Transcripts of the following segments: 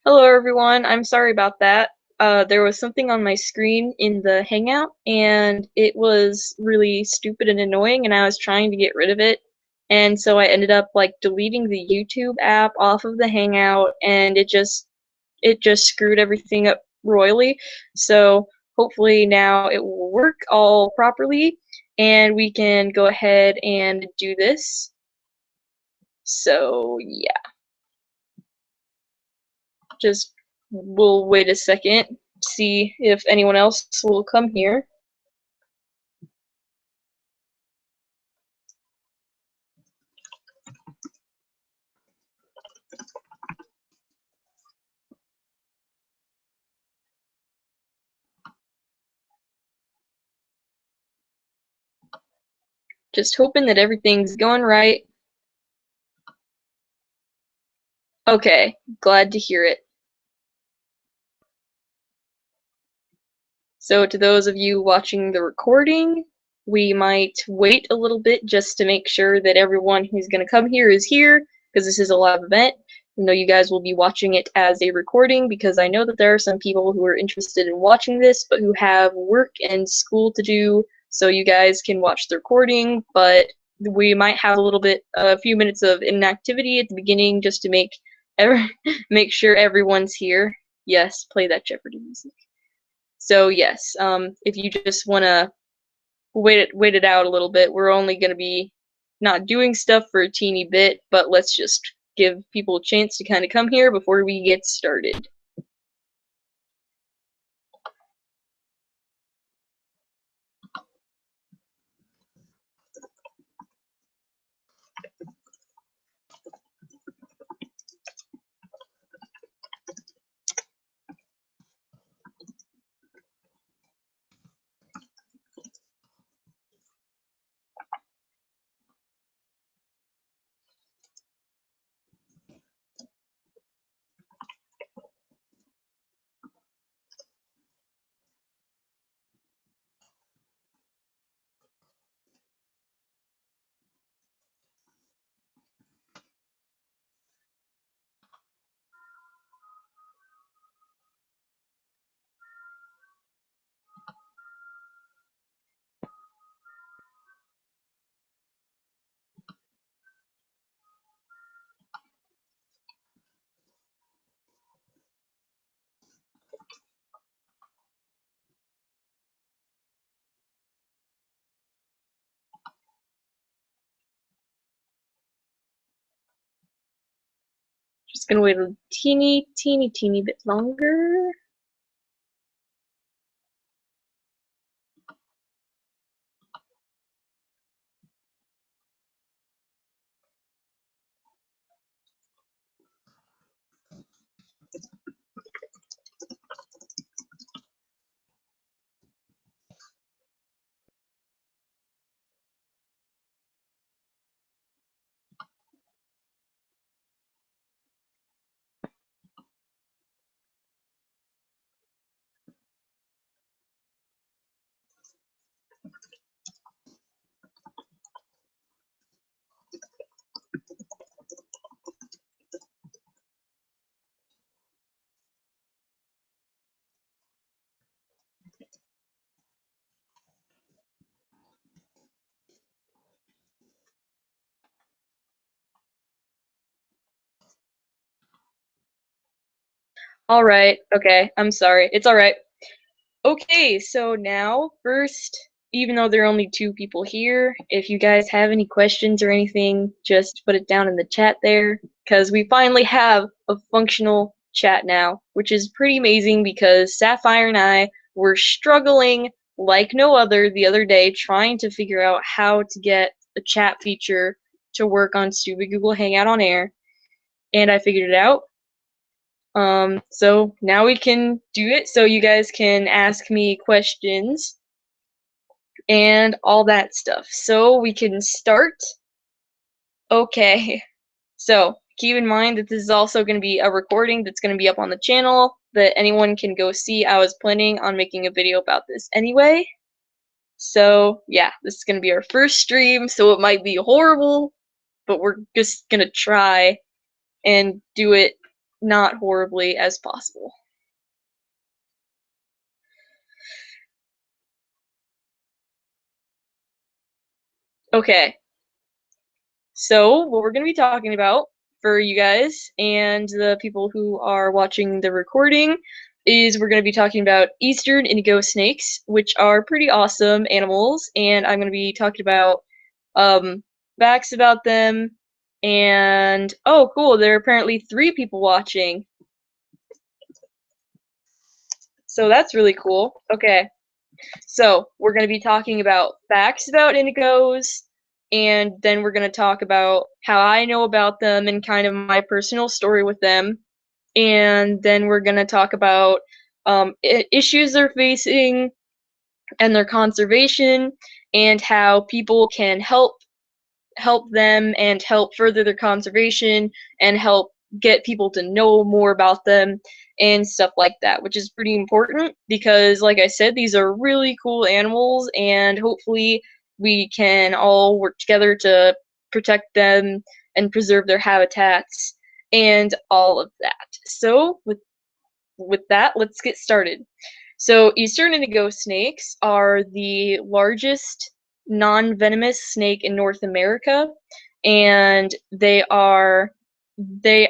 Hello everyone, I'm sorry about that. There was something on my screen in the Hangout and it was really stupid and annoying and I was trying to get rid of it. And so I ended up like deleting the YouTube app off of the Hangout and it just screwed everything up royally. So hopefully now it will work all properly and we can go ahead and do this. So yeah. Just we'll wait a second, see if anyone else will come here. Just hoping that everything's going right. Okay, glad to hear it. So to those of you watching the recording, we might wait a little bit just to make sure that everyone who's going to come here is here, because this is a live event. I know you guys will be watching it as a recording, because I know that there are some people who are interested in watching this, but who have work and school to do, so you guys can watch the recording, but we might have a few minutes of inactivity at the beginning just to make sure everyone's here. Yes, play that Jeopardy music. So yes, if you just want to wait it out a little bit, we're only going to be not doing stuff for a teeny bit, but let's just give people a chance to kind of come here before we get started. Just gonna wait a teeny bit longer. Alright, okay, I'm sorry. It's alright. Okay, so now, first, even though there are only 2 people here, if you guys have any questions or anything, just put it down in the chat there, because we finally have a functional chat now, which is pretty amazing because Sapphire and I were struggling like no other the other day trying to figure out how to get a chat feature to work on Stupid Google Hangout on Air, and I figured it out. So now we can do it, so you guys can ask me questions and all that stuff. So we can start. Okay, so keep in mind that this is also going to be a recording that's going to be up on the channel that anyone can go see. I was planning on making a video about this anyway. So yeah, this is going to be our first stream, so it might be horrible, but we're just going to try and do it not horribly as possible. Okay, so what we're going to be talking about for you guys and the people who are watching the recording is we're going to be talking about Eastern Indigo Snakes, which are pretty awesome animals, and I'm going to be talking about facts about them, and oh cool, there are apparently 3 people watching. So that's really cool. Okay. So we're going to be talking about facts about indigos, and then we're going to talk about how I know about them and kind of my personal story with them. And then we're going to talk about issues they're facing and their conservation and how people can help them and help further their conservation and help get people to know more about them and stuff like that, which is pretty important because, like I said, these are really cool animals, and hopefully we can all work together to protect them and preserve their habitats and all of that. So with that, let's get started. So Eastern indigo snakes are the largest non-venomous snake in North America, and they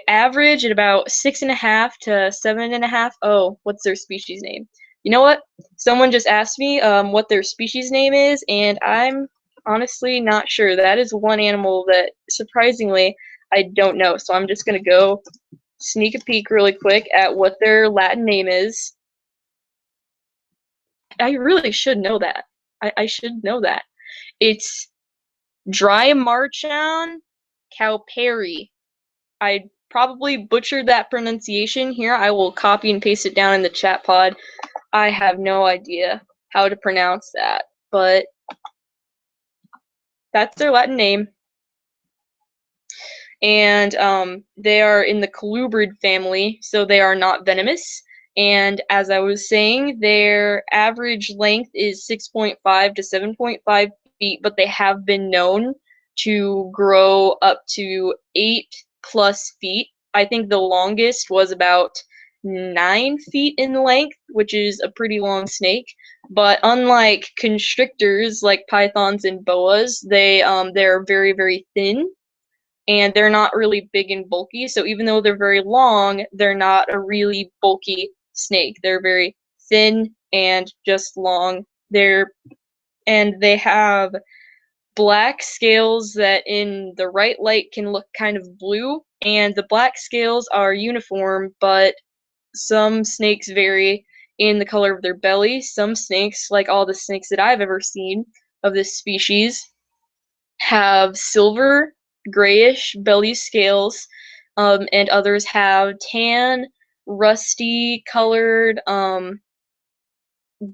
average at about 6.5 to 7.5. Oh, what's their species name? You know what? Someone just asked me what their species name is, and I'm honestly not sure. That is one animal that surprisingly I don't know. So I'm just gonna go sneak a peek really quick at what their Latin name is. I really should know that. I should know that. It's Drymarchon cowperi. I probably butchered that pronunciation here. I will copy and paste it down in the chat pod. I have no idea how to pronounce that, but that's their Latin name. And they are in the colubrid family, so they are not venomous. And as I was saying, their average length is 6.5 to 7.5 feet, but they have been known to grow up to 8+ feet. I think the longest was about 9 feet in length, which is a pretty long snake. But unlike constrictors like pythons and boas, they're very, very thin, and they're not really big and bulky. So even though they're very long, they're not a really bulky snake. They're very thin and just long. They have black scales that in the right light can look kind of blue, and the black scales are uniform, but some snakes vary in the color of their belly. Some snakes, like all the snakes that I've ever seen of this species, have silver, grayish belly scales, and others have tan, rusty colored,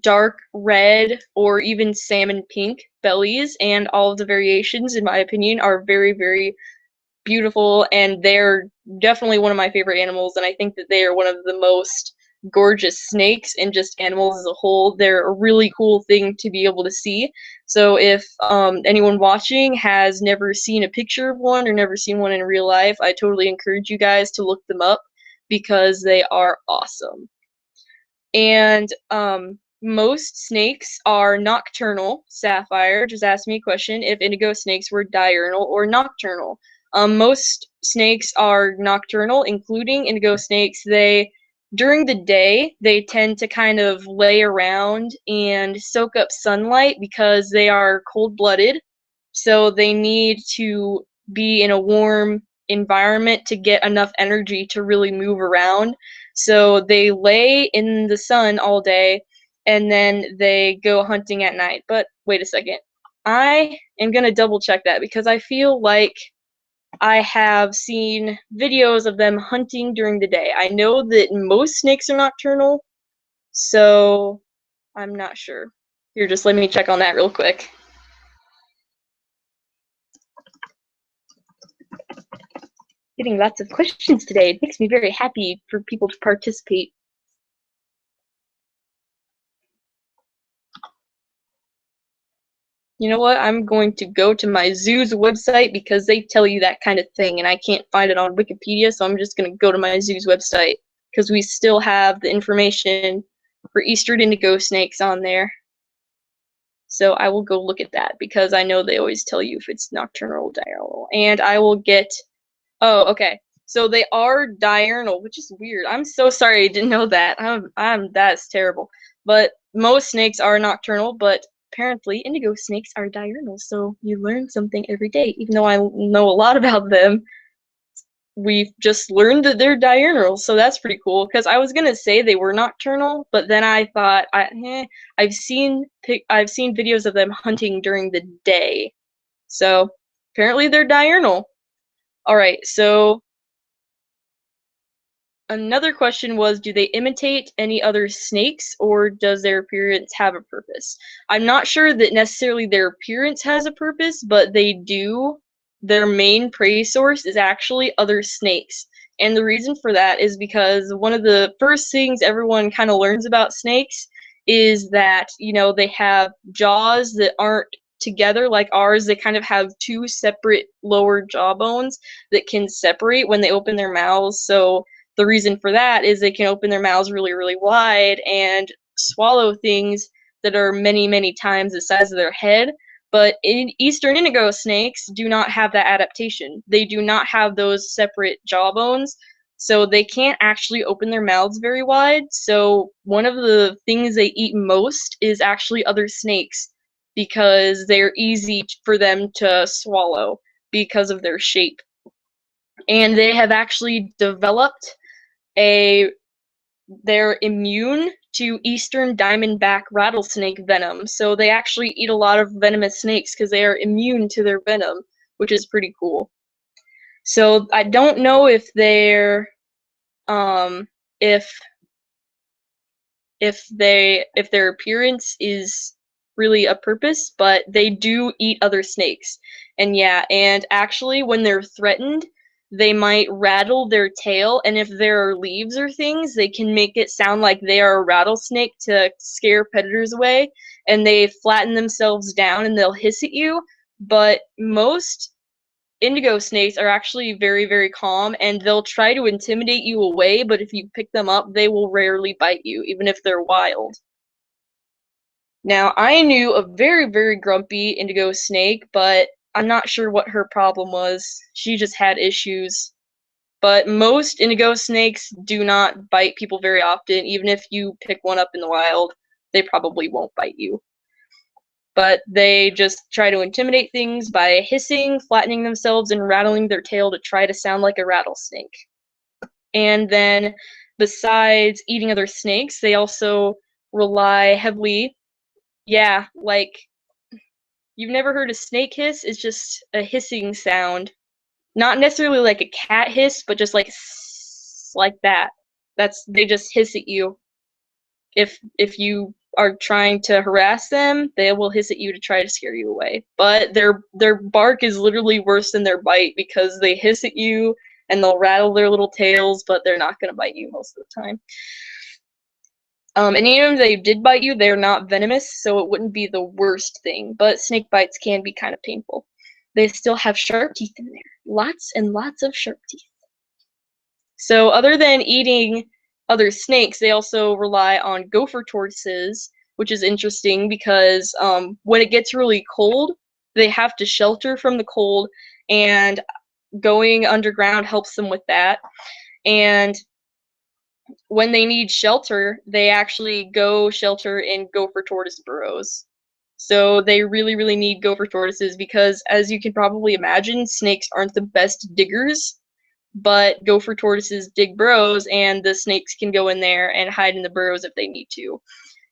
dark red, or even salmon pink bellies, and all of the variations, in my opinion, are very, very beautiful, and they're definitely one of my favorite animals, and I think that they are one of the most gorgeous snakes and just animals as a whole. They're a really cool thing to be able to see. So if anyone watching has never seen a picture of one or never seen one in real life, I totally encourage you guys to look them up because they are awesome. And most snakes are nocturnal. Sapphire just asked me a question if indigo snakes were diurnal or nocturnal. Most snakes are nocturnal, including indigo snakes. During the day, they tend to kind of lay around and soak up sunlight because they are cold-blooded. So they need to be in a warm environment to get enough energy to really move around. So they lay in the sun all day, and then they go hunting at night. But wait a second. I am going to double check that because I feel like I have seen videos of them hunting during the day. I know that most snakes are nocturnal, so I'm not sure. Here, just let me check on that real quick. Getting lots of questions today. It makes me very happy for people to participate. You know what? I'm going to go to my zoo's website because they tell you that kind of thing, and I can't find it on Wikipedia, so I'm just going to go to my zoo's website because we still have the information for Eastern Indigo Snakes on there. So I will go look at that because I know they always tell you if it's nocturnal or diurnal. And I will get. Oh, okay. So they are diurnal, which is weird. I'm so sorry I didn't know that. That's terrible. But most snakes are nocturnal, but apparently indigo snakes are diurnal. So you learn something every day. Even though I know a lot about them, we've just learned that they're diurnal. So that's pretty cool. Because I was gonna say they were nocturnal, but then I thought I've seen videos of them hunting during the day. So apparently they're diurnal. All right, so another question was, do they imitate any other snakes, or does their appearance have a purpose? I'm not sure that necessarily their appearance has a purpose, but they do. Their main prey source is actually other snakes. And the reason for that is because one of the first things everyone kind of learns about snakes is that, they have jaws that aren't together like ours. They kind of have two separate lower jaw bones that can separate when they open their mouths. So the reason for that is they can open their mouths really, really wide and swallow things that are many, many times the size of their head. But Eastern indigo snakes do not have that adaptation. They do not have those separate jaw bones, so they can't actually open their mouths very wide. So one of the things they eat most is actually other snakes because they're easy for them to swallow because of their shape. And they have actually developed they're immune to eastern diamondback rattlesnake venom. So they actually eat a lot of venomous snakes because they are immune to their venom, which is pretty cool. So I don't know if they're if their appearance is really a purpose, but they do eat other snakes. And yeah, and actually when they're threatened, they might rattle their tail, and if there are leaves or things, they can make it sound like they are a rattlesnake to scare predators away, and they flatten themselves down and they'll hiss at you. But most indigo snakes are actually very, very calm, and they'll try to intimidate you away, but if you pick them up, they will rarely bite you, even if they're wild. Now, I knew a very, very grumpy indigo snake, but I'm not sure what her problem was. She just had issues. But most indigo snakes do not bite people very often. Even if you pick one up in the wild, they probably won't bite you. But they just try to intimidate things by hissing, flattening themselves, and rattling their tail to try to sound like a rattlesnake. And then, besides eating other snakes, they also rely heavily. Yeah, like, you've never heard a snake hiss? It's just a hissing sound. Not necessarily like a cat hiss, but just like that. They just hiss at you. If you are trying to harass them, they will hiss at you to try to scare you away. But their bark is literally worse than their bite because they hiss at you and they'll rattle their little tails, but they're not gonna bite you most of the time. And even if they did bite you, they're not venomous, so it wouldn't be the worst thing. But snake bites can be kind of painful. They still have sharp teeth in there. Lots and lots of sharp teeth. So other than eating other snakes, they also rely on gopher tortoises, which is interesting because when it gets really cold, they have to shelter from the cold, and going underground helps them with that. And when they need shelter, they actually go shelter in gopher tortoise burrows. So they really, really need gopher tortoises because, as you can probably imagine, snakes aren't the best diggers, but gopher tortoises dig burrows, and the snakes can go in there and hide in the burrows if they need to.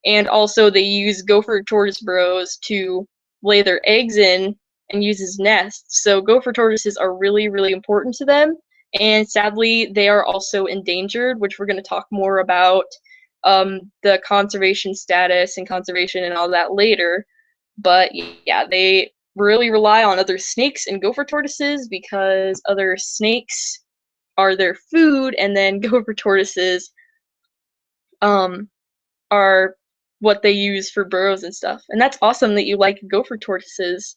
And also, they use gopher tortoise burrows to lay their eggs in and use as nests. So gopher tortoises are really, really important to them. And sadly, they are also endangered, which we're going to talk more about the conservation status and conservation and all that later. But yeah, they really rely on other snakes and gopher tortoises because other snakes are their food, and then gopher tortoises are what they use for burrows and stuff. And that's awesome that you like gopher tortoises.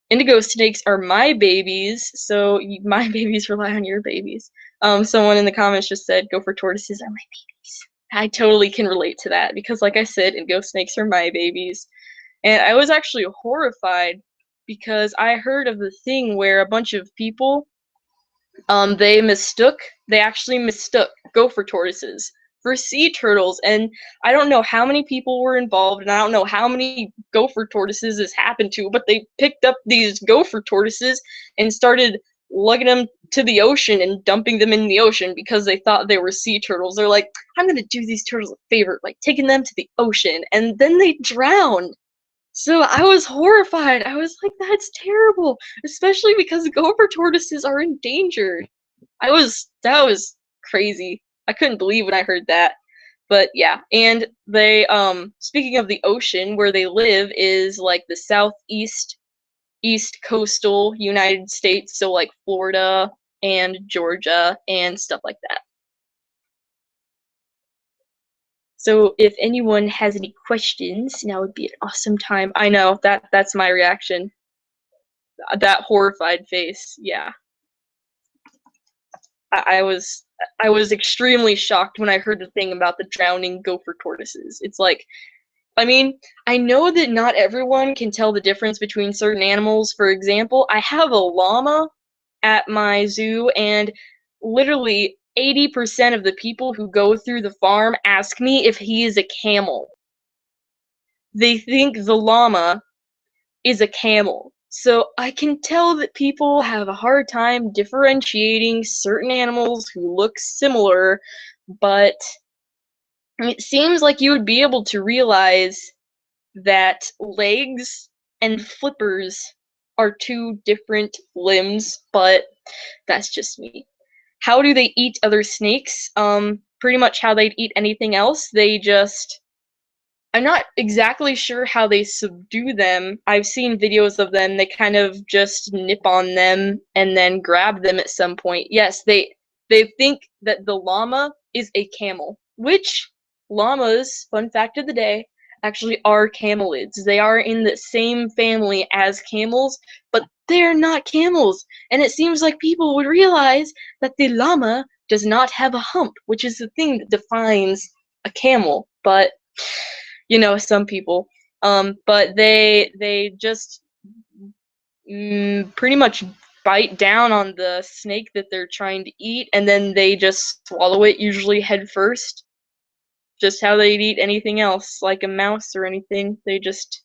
Indigo snakes are my babies, so my babies rely on your babies. Someone in the comments just said gopher tortoises are my babies. I totally can relate to that because, like I said, indigo snakes are my babies. And I was actually horrified because I heard of the thing where a bunch of people, they actually mistook gopher tortoises for sea turtles, and I don't know how many people were involved, and I don't know how many gopher tortoises this happened to, but they picked up these gopher tortoises and started lugging them to the ocean and dumping them in the ocean because they thought they were sea turtles. They're like, I'm gonna do these turtles a favor, like taking them to the ocean, and then they drowned. So I was horrified. I was like, that's terrible, especially because gopher tortoises are endangered. That was crazy. I couldn't believe when I heard that. But yeah, and they speaking of the ocean, where they live is like the southeast east coastal United States, so like Florida and Georgia and stuff like that. So if anyone has any questions, now would be an awesome time. I know, that's my reaction. That horrified face, yeah. I was extremely shocked when I heard the thing about the drowning gopher tortoises. It's like, I mean, I know that not everyone can tell the difference between certain animals. For example, I have a llama at my zoo, and literally 80% of the people who go through the farm ask me if he is a camel. They think the llama is a camel. So I can tell that people have a hard time differentiating certain animals who look similar, but it seems like you would be able to realize that legs and flippers are two different limbs, but that's just me. How do they eat other snakes? Pretty much how they'd eat anything else. I'm not exactly sure how they subdue them. I've seen videos of them. They kind of just nip on them and then grab them at some point. Yes, they think that the llama is a camel, which llamas, fun fact of the day, actually are camelids. They are in the same family as camels, but they're not camels. And it seems like people would realize that the llama does not have a hump, which is the thing that defines a camel. But some people. But they just pretty much bite down on the snake that they're trying to eat, and then they just swallow it, usually head first. Just how they'd eat anything else, like a mouse or anything. They just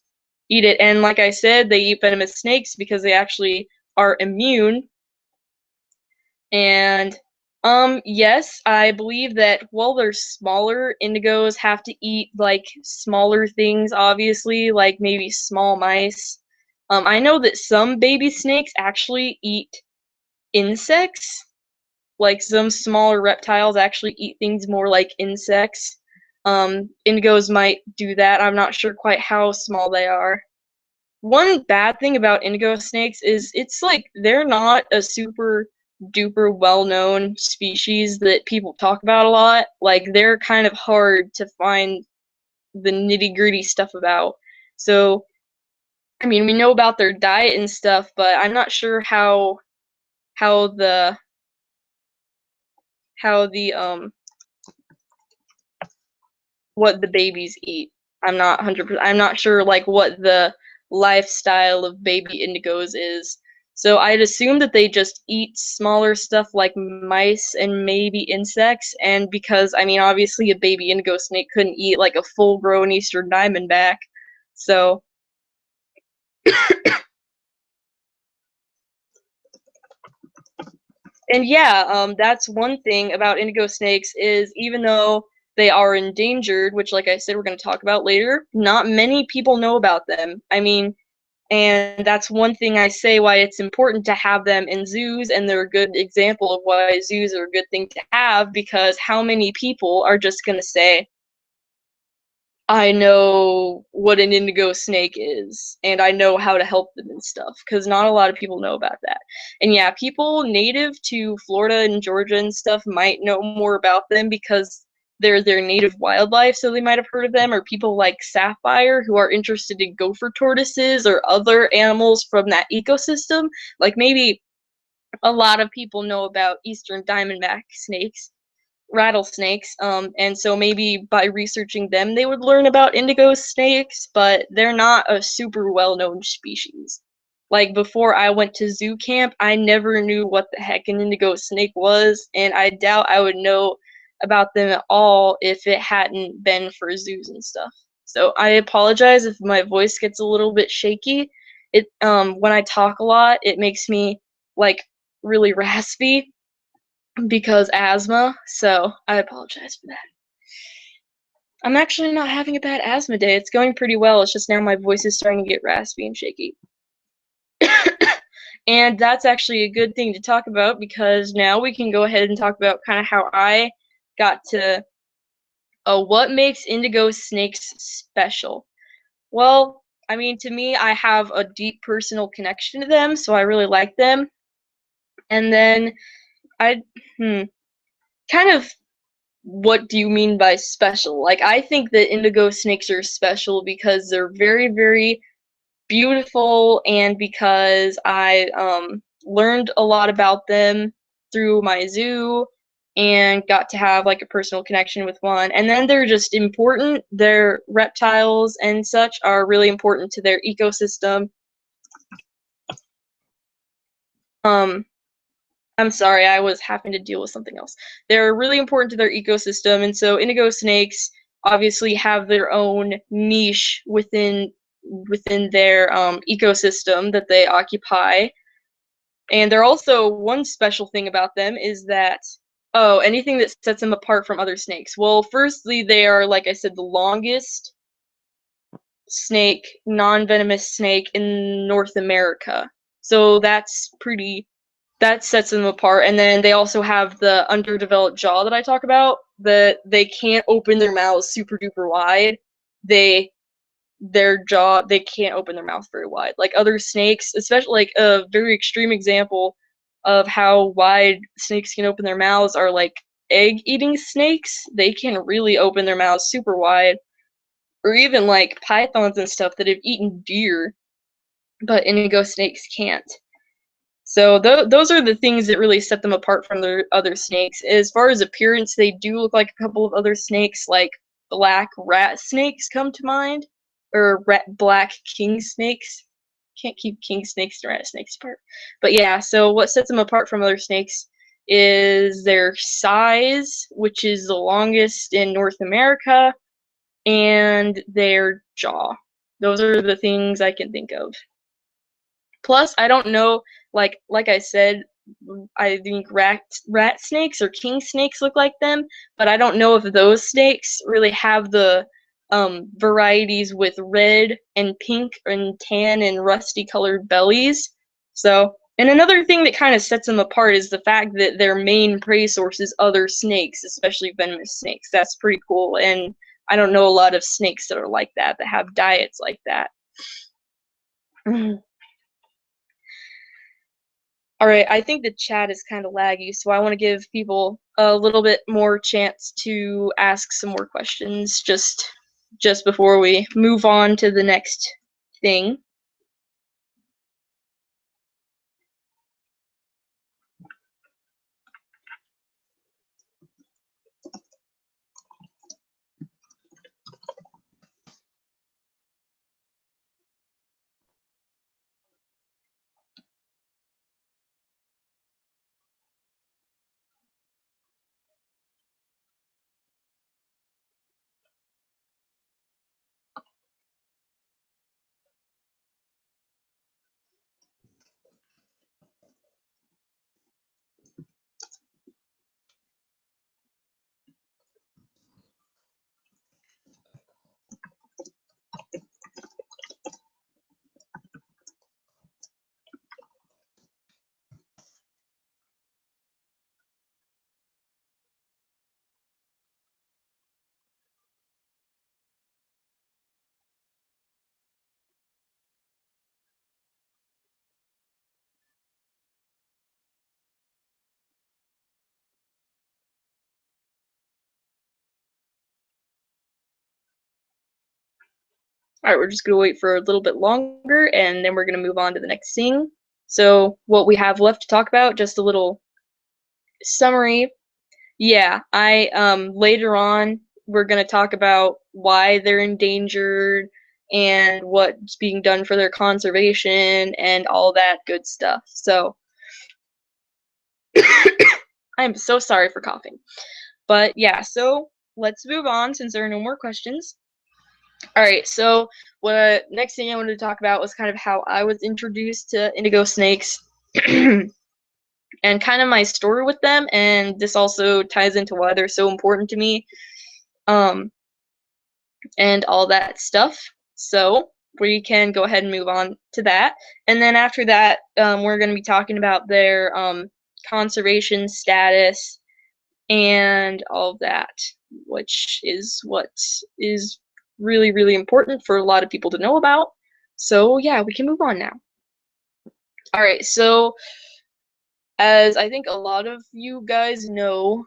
eat it. And like I said, they eat venomous snakes because they actually are immune. And yes, I believe that while they're smaller, indigos have to eat like smaller things, obviously, like maybe small mice. I know that some baby snakes actually eat insects, like some smaller reptiles actually eat things more like insects. Indigos might do that. I'm not sure quite how small they are. One bad thing about indigo snakes is it's like they're not a super duper well-known species that people talk about a lot. Like they're kind of hard to find the nitty-gritty stuff about. So, I mean, we know about their diet and stuff, but I'm not sure how the what the babies eat. I'm not 100%. I'm not sure like what the lifestyle of baby indigos is. So I'd assume that they just eat smaller stuff like mice and maybe insects. And because, I mean, obviously a baby indigo snake couldn't eat like a full-grown Eastern diamondback. So, and yeah, that's one thing about indigo snakes is even though they are endangered, which, like I said, we're going to talk about later, not many people know about them. I mean, and that's one thing I say why it's important to have them in zoos, and they're a good example of why zoos are a good thing to have, because how many people are just going to say, I know what an indigo snake is, and I know how to help them and stuff, because not a lot of people know about that. And yeah, people native to Florida and Georgia and stuff might know more about them because they're their native wildlife, so they might have heard of them, or people like Sapphire who are interested in gopher tortoises or other animals from that ecosystem. Like maybe a lot of people know about Eastern diamondback snakes, rattlesnakes, and so maybe by researching them they would learn about indigo snakes, but they're not a super well-known species. Like before I went to zoo camp, I never knew what the heck an indigo snake was, and I doubt I would know about them at all if it hadn't been for zoos and stuff. So I apologize if my voice gets a little bit shaky. It when I talk a lot, it makes me like really raspy because asthma, so I apologize for that. I'm actually not having a bad asthma day. It's going pretty well. It's just now my voice is starting to get raspy and shaky. And that's actually a good thing to talk about because now we can go ahead and talk about kind of how I got to what makes indigo snakes special. Well, I mean, to me, I have a deep personal connection to them, so I really like them. And then I, kind of, what do you mean by special? Like, I think that indigo snakes are special because they're very, very beautiful, and because I learned a lot about them through my zoo and got to have like a personal connection with one. And then they're just important. Their reptiles and such are really important to their ecosystem. I'm sorry, I was having to deal with something else. They're really important to their ecosystem, and so indigo snakes obviously have their own niche within their ecosystem that they occupy. And they're also, one special thing about them is that, oh, anything that sets them apart from other snakes. Well, firstly, they are, like I said, the longest snake, non-venomous snake in North America. So that sets them apart. And then they also have the underdeveloped jaw that I talk about, that they can't open their mouths super duper wide. Their jaw, they can't open their mouth very wide. Like other snakes, especially like a very extreme example of how wide snakes can open their mouths are like egg-eating snakes. They can really open their mouths super wide. Or even like pythons and stuff that have eaten deer, but indigo snakes can't. So those are the things that really set them apart from the other snakes. As far as appearance, they do look like a couple of other snakes, like black rat snakes come to mind, or black king snakes. Can't keep king snakes and rat snakes apart. But yeah, so what sets them apart from other snakes is their size, which is the longest in North America, and their jaw. Those are the things I can think of. Plus, I don't know, like I said, I think rat snakes or king snakes look like them, but I don't know if those snakes really have the varieties with red and pink and tan and rusty colored bellies. So, and another thing that kind of sets them apart is the fact that their main prey source is other snakes, especially venomous snakes. That's pretty cool, and I don't know a lot of snakes that are like that have diets like that. All right, I think the chat is kind of laggy, so I want to give people a little bit more chance to ask some more questions just before we move on to the next thing. Alright, we're just gonna wait for a little bit longer, and then we're gonna move on to the next thing. So, what we have left to talk about, just a little summary. Yeah, later on, we're gonna talk about why they're endangered and what's being done for their conservation and all that good stuff. So, I'm so sorry for coughing. But yeah, so let's move on since there are no more questions. Alright, so next thing I wanted to talk about was kind of how I was introduced to indigo snakes and kind of my story with them, and this also ties into why they're so important to me, and all that stuff. So we can go ahead and move on to that. And then after that, we're going to be talking about their conservation status and all of that, which is what is really, really important for a lot of people to know about. So yeah, we can move on now. Alright, so as I think a lot of you guys know,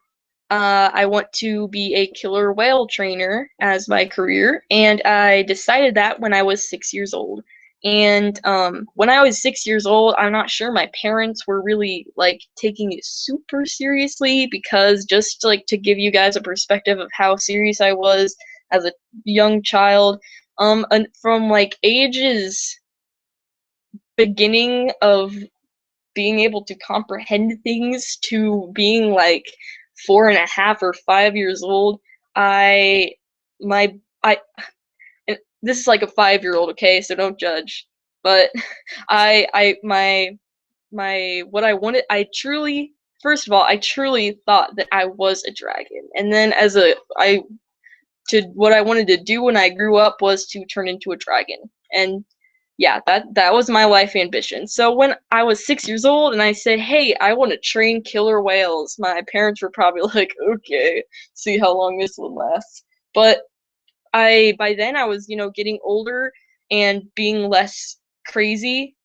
I want to be a killer whale trainer as my career, and I decided that when I was 6 years old. And when I was 6 years old, I'm not sure my parents were really like taking it super seriously, because just like to give you guys a perspective of how serious I was as a young child, and from like ages beginning of being able to comprehend things to being like 4.5 or 5 years old, I my I and this is like a 5-year-old, okay, so don't judge. But I my what I wanted, I truly, first of all, I truly thought that I was a dragon. And then what I wanted to do when I grew up was to turn into a dragon. And yeah, that was my life ambition. So when I was 6 years old and I said, "Hey, I want to train killer whales," my parents were probably like, "Okay, see how long this will last." But by then I was, getting older and being less crazy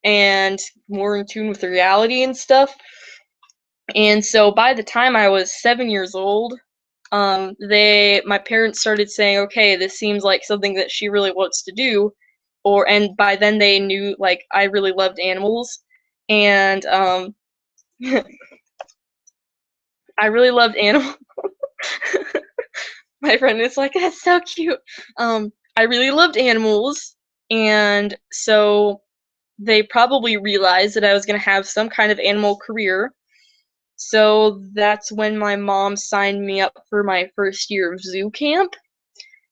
and more in tune with reality and stuff. And so by the time I was 7 years old, my parents started saying, "Okay, this seems like something that she really wants to do," and by then they knew like I really loved animals, and I really loved animals. My friend is like, "That's so cute." I really loved animals, and so they probably realized that I was gonna have some kind of animal career. So that's when my mom signed me up for my first year of zoo camp.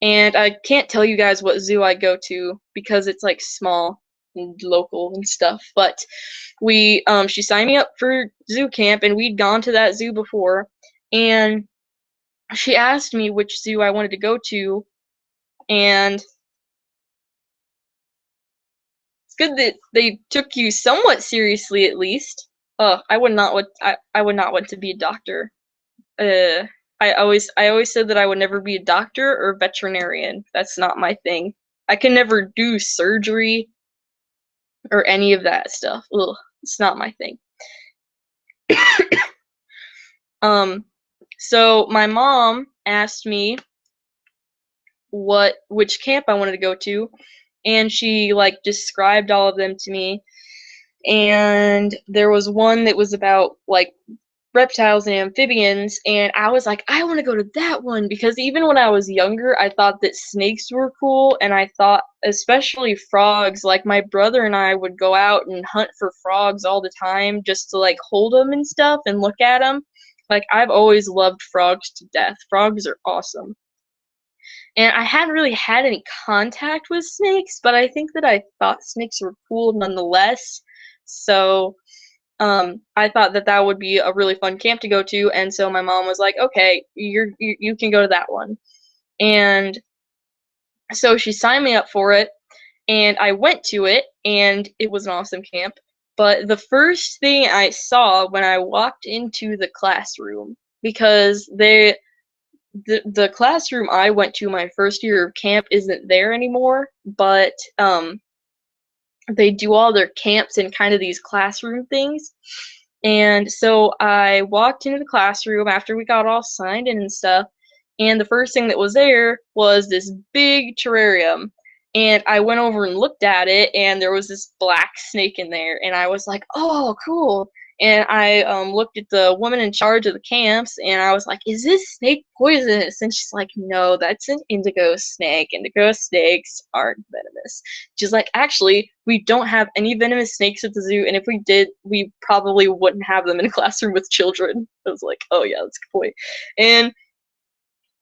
And I can't tell you guys what zoo I go to because it's like small and local and stuff. But she signed me up for zoo camp, and we'd gone to that zoo before. And she asked me which zoo I wanted to go to, and it's good that they took you somewhat seriously at least. I would not want I would not want to be a doctor. Uh, I always said that I would never be a doctor or veterinarian. That's not my thing. I can never do surgery or any of that stuff. Ugh, it's not my thing. So my mom asked me which camp I wanted to go to, and she like described all of them to me. And there was one that was about like reptiles and amphibians, and I was like, I want to go to that one, because even when I was younger, I thought that snakes were cool, and I thought especially frogs. Like my brother and I would go out and hunt for frogs all the time just to like hold them and stuff and look at them. Like I've always loved frogs to death. Frogs are awesome. And I hadn't really had any contact with snakes, but I think that I thought snakes were cool nonetheless. So I thought that that would be a really fun camp to go to, and so my mom was like, "Okay, you can go to that one." And so she signed me up for it, and I went to it, and it was an awesome camp. But the first thing I saw when I walked into the classroom, because the classroom I went to my first year of camp isn't there anymore, but they do all their camps in kind of these classroom things. And so I walked into the classroom after we got all signed in and stuff, and the first thing that was there was this big terrarium. And I went over and looked at it, and there was this black snake in there, and I was like, "Oh, cool." And I looked at the woman in charge of the camps, and I was like, "Is this snake poisonous?" And she's like, "No, that's an indigo snake. Indigo snakes aren't venomous." She's like, "Actually, we don't have any venomous snakes at the zoo, and if we did, we probably wouldn't have them in a classroom with children." I was like, "Oh yeah, that's a good point." And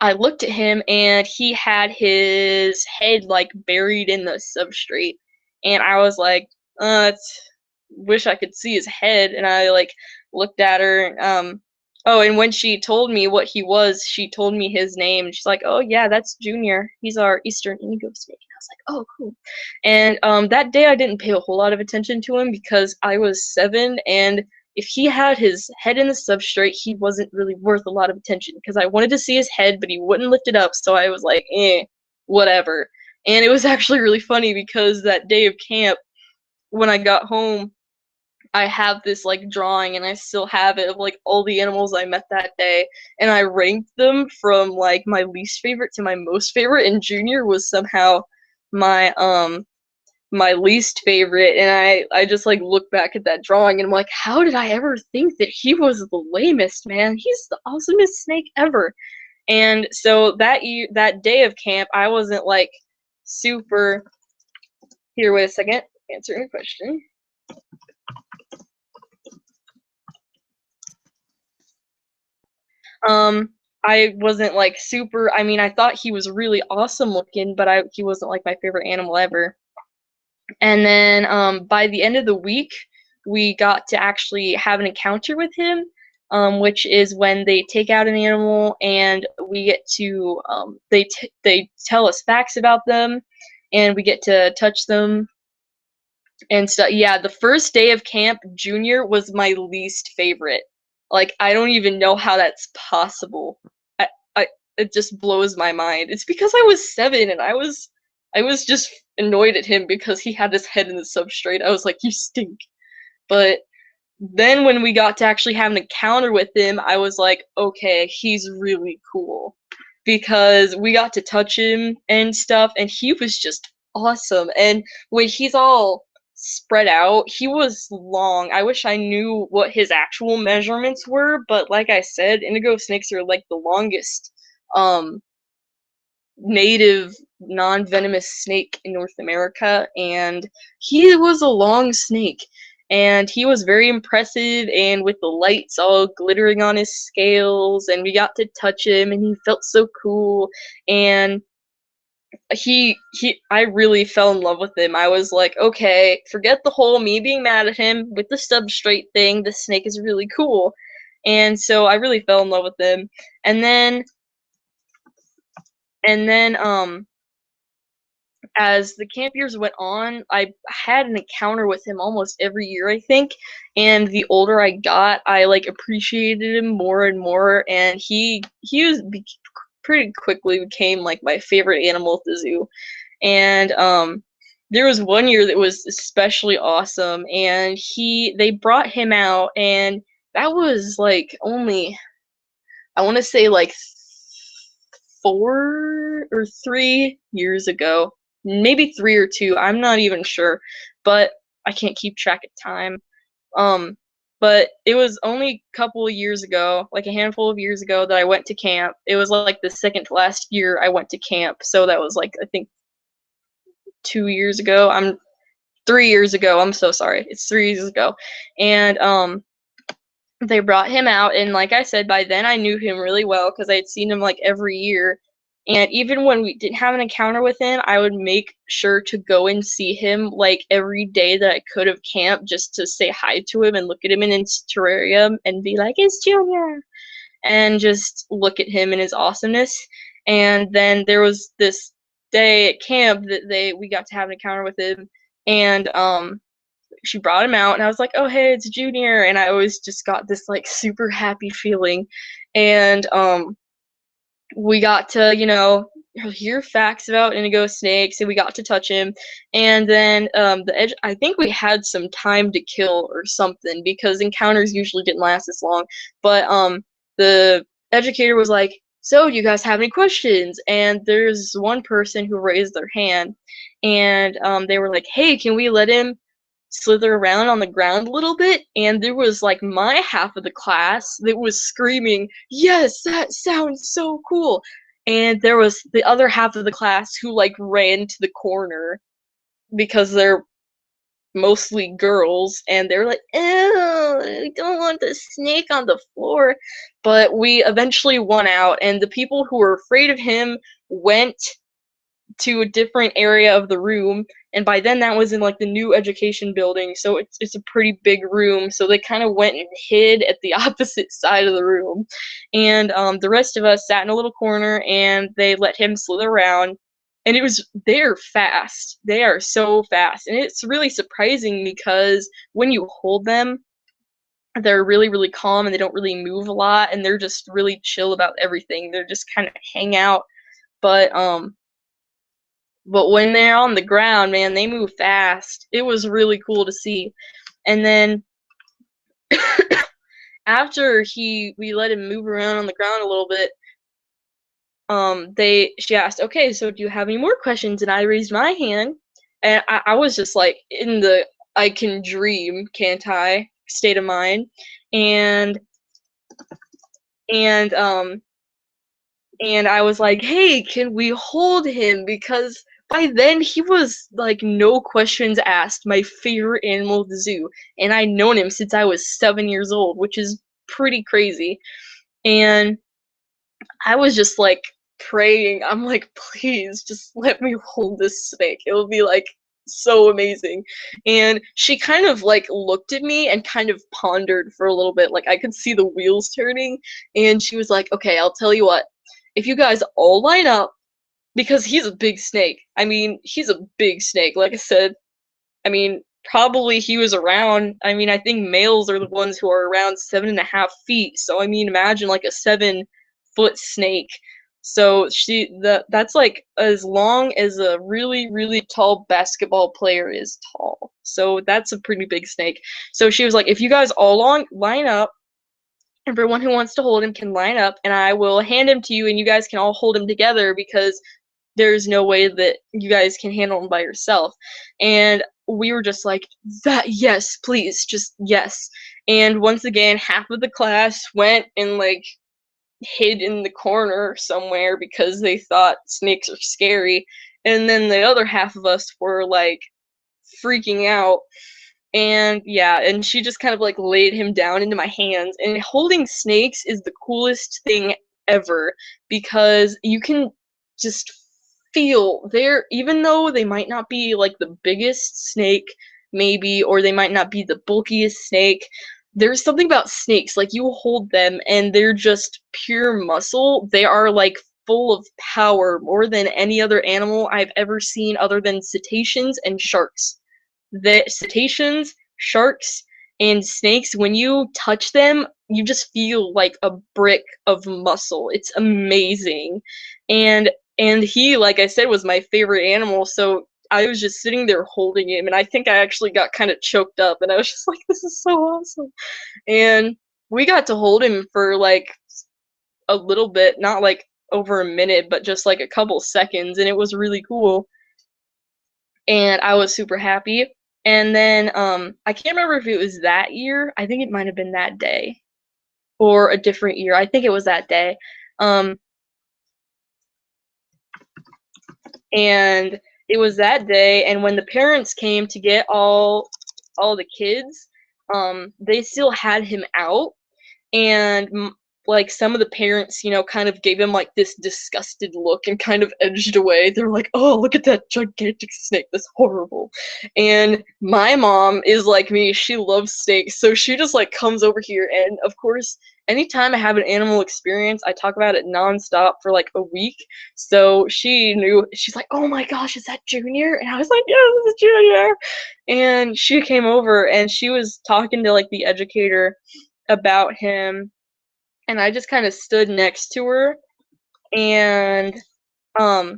I looked at him, and he had his head like buried in the substrate, and I was like, wish I could see his head." And I like looked at her. Oh, and when she told me what he was, she told me his name. And she's like, "Oh yeah, that's Junior. He's our Eastern Indigo Snake." And I was like, "Oh, cool." And that day I didn't pay a whole lot of attention to him because I was 7, and if he had his head in the substrate, he wasn't really worth a lot of attention because I wanted to see his head, but he wouldn't lift it up, so I was like, whatever. And it was actually really funny because that day of camp, when I got home, I have this like drawing, and I still have it, of like all the animals I met that day, and I ranked them from like my least favorite to my most favorite, and Junior was somehow my my least favorite. And I just like look back at that drawing, and I'm like, how did I ever think that he was the lamest, man? He's the awesomest snake ever. And so that day of camp, I wasn't like super. Here, wait a second, answering a question. I wasn't like super. I mean, I thought he was really awesome looking, but he wasn't like my favorite animal ever. And then by the end of the week, we got to actually have an encounter with him, which is when they take out an animal, and we get to they tell us facts about them, and we get to touch them and stuff. Yeah, the first day of camp, Junior was my least favorite. Like, I don't even know how that's possible. I, I it just blows my mind. It's because I was 7, and I was just annoyed at him because he had his head in the substrate. I was like, "You stink." But then when we got to actually have an encounter with him, I was like, "Okay, he's really cool." Because we got to touch him and stuff, and he was just awesome. And when he's all spread out, he was long. I wish I knew what his actual measurements were, but like I said, indigo snakes are like the longest um native non-venomous snake in North America, and he was a long snake, and he was very impressive, and with the lights all glittering on his scales, and we got to touch him, and he felt so cool. And I really fell in love with him. I was like, okay, forget the whole me being mad at him with the substrate thing. The snake is really cool. And so I really fell in love with him. And then as the camp years went on, I had an encounter with him almost every year, I think. And the older I got, I like appreciated him more and more. And pretty quickly became like my favorite animal at the zoo. And there was one year that was especially awesome, and they brought him out, and that was like only, I want to say, like 4 or 3 years ago, maybe 3 or 2. I'm not even sure, but I can't keep track of time. But it was only a couple of years ago, like a handful of years ago, that I went to camp. It was like the second to last year I went to camp, so that was like, I think, 2 years ago. 3 years ago. I'm so sorry. It's 3 years ago, and they brought him out, and like I said, by then I knew him really well because I had seen him like every year. And even when we didn't have an encounter with him, I would make sure to go and see him like every day that I could of camp, just to say hi to him and look at him in his terrarium and be like, "It's Junior," and just look at him and his awesomeness. And then there was this day at camp that we got to have an encounter with him, and she brought him out, and I was like, "Oh, hey, it's Junior," and I always just got this like super happy feeling. And we got to, hear facts about indigo snakes, and we got to touch him. And then I think we had some time to kill or something, because encounters usually didn't last this long. But the educator was like, so do you guys have any questions? And there's one person who raised their hand, and they were like, hey, can we let him slither around on the ground a little bit? And there was like my half of the class that was screaming, yes, that sounds so cool. And there was the other half of the class who like ran to the corner because they're mostly girls, and they're like, ew, I don't want the snake on the floor. But we eventually won out, and the people who were afraid of him went to a different area of the room, and by then that was in like the new education building, so it's a pretty big room, so they kind of went and hid at the opposite side of the room. And the rest of us sat in a little corner, and they let him slither around, and they're fast. They are so fast, and it's really surprising because when you hold them, they're really, really calm, and they don't really move a lot, and they're just really chill about everything. They're just kind of hang out. But when they're on the ground, man, they move fast. It was really cool to see. And then after we let him move around on the ground a little bit, she asked, okay, so do you have any more questions? And I raised my hand, and I was just like in the I can dream, can't I, state of mind. And and um and I was like, hey, can we hold him? Because by then he was like no questions asked, my favorite animal at the zoo. And I'd known him since I was 7 years old, which is pretty crazy. And I was just like praying. I'm like, please just let me hold this snake. It will be like so amazing. And she kind of like looked at me and kind of pondered for a little bit. Like I could see the wheels turning, and she was like, okay, I'll tell you what. If you guys all line up, because he's a big snake. I mean, he's a big snake. Like I said, I mean, probably he was around. I mean, I think males are the ones who are around 7.5 feet. So I mean, imagine like a 7-foot snake. So that's like as long as a really, really tall basketball player is tall. So that's a pretty big snake. So she was like, if you guys all line up, everyone who wants to hold him can line up, and I will hand him to you, and you guys can all hold him together because there's no way that you guys can handle him by yourself. And we were just like, that, yes, please, just yes. And once again, half of the class went and like hid in the corner somewhere because they thought snakes are scary. And then the other half of us were like freaking out. And yeah, and she just kind of like laid him down into my hands. And holding snakes is the coolest thing ever because you can just feel even though they might not be like the biggest snake, maybe, or they might not be the bulkiest snake, there's something about snakes, like you hold them and they're just pure muscle. They are like full of power more than any other animal I've ever seen other than cetaceans and sharks. The cetaceans, sharks, and snakes, when you touch them, you just feel like a brick of muscle. It's amazing. And he, like I said, was my favorite animal, so I was just sitting there holding him, and I think I actually got kind of choked up, and I was just like, this is so awesome. And we got to hold him for like a little bit, not like over a minute, but just like a couple seconds, and it was really cool. And I was super happy. And then I can't remember if it was that year. I think it might have been that day or a different year. I think it was that day. And it was that day, and when the parents came to get all the kids, they still had him out, and like some of the parents, kind of gave him like this disgusted look and kind of edged away. They're like, oh, look at that gigantic snake, that's horrible. And my mom is like me, she loves snakes, so she just like comes over here, and of course anytime I have an animal experience, I talk about it nonstop for like a week. So she knew, she's like, oh my gosh, is that Junior? And I was like, yeah, this is Junior. And she came over and she was talking to like the educator about him, and I just kind of stood next to her, and my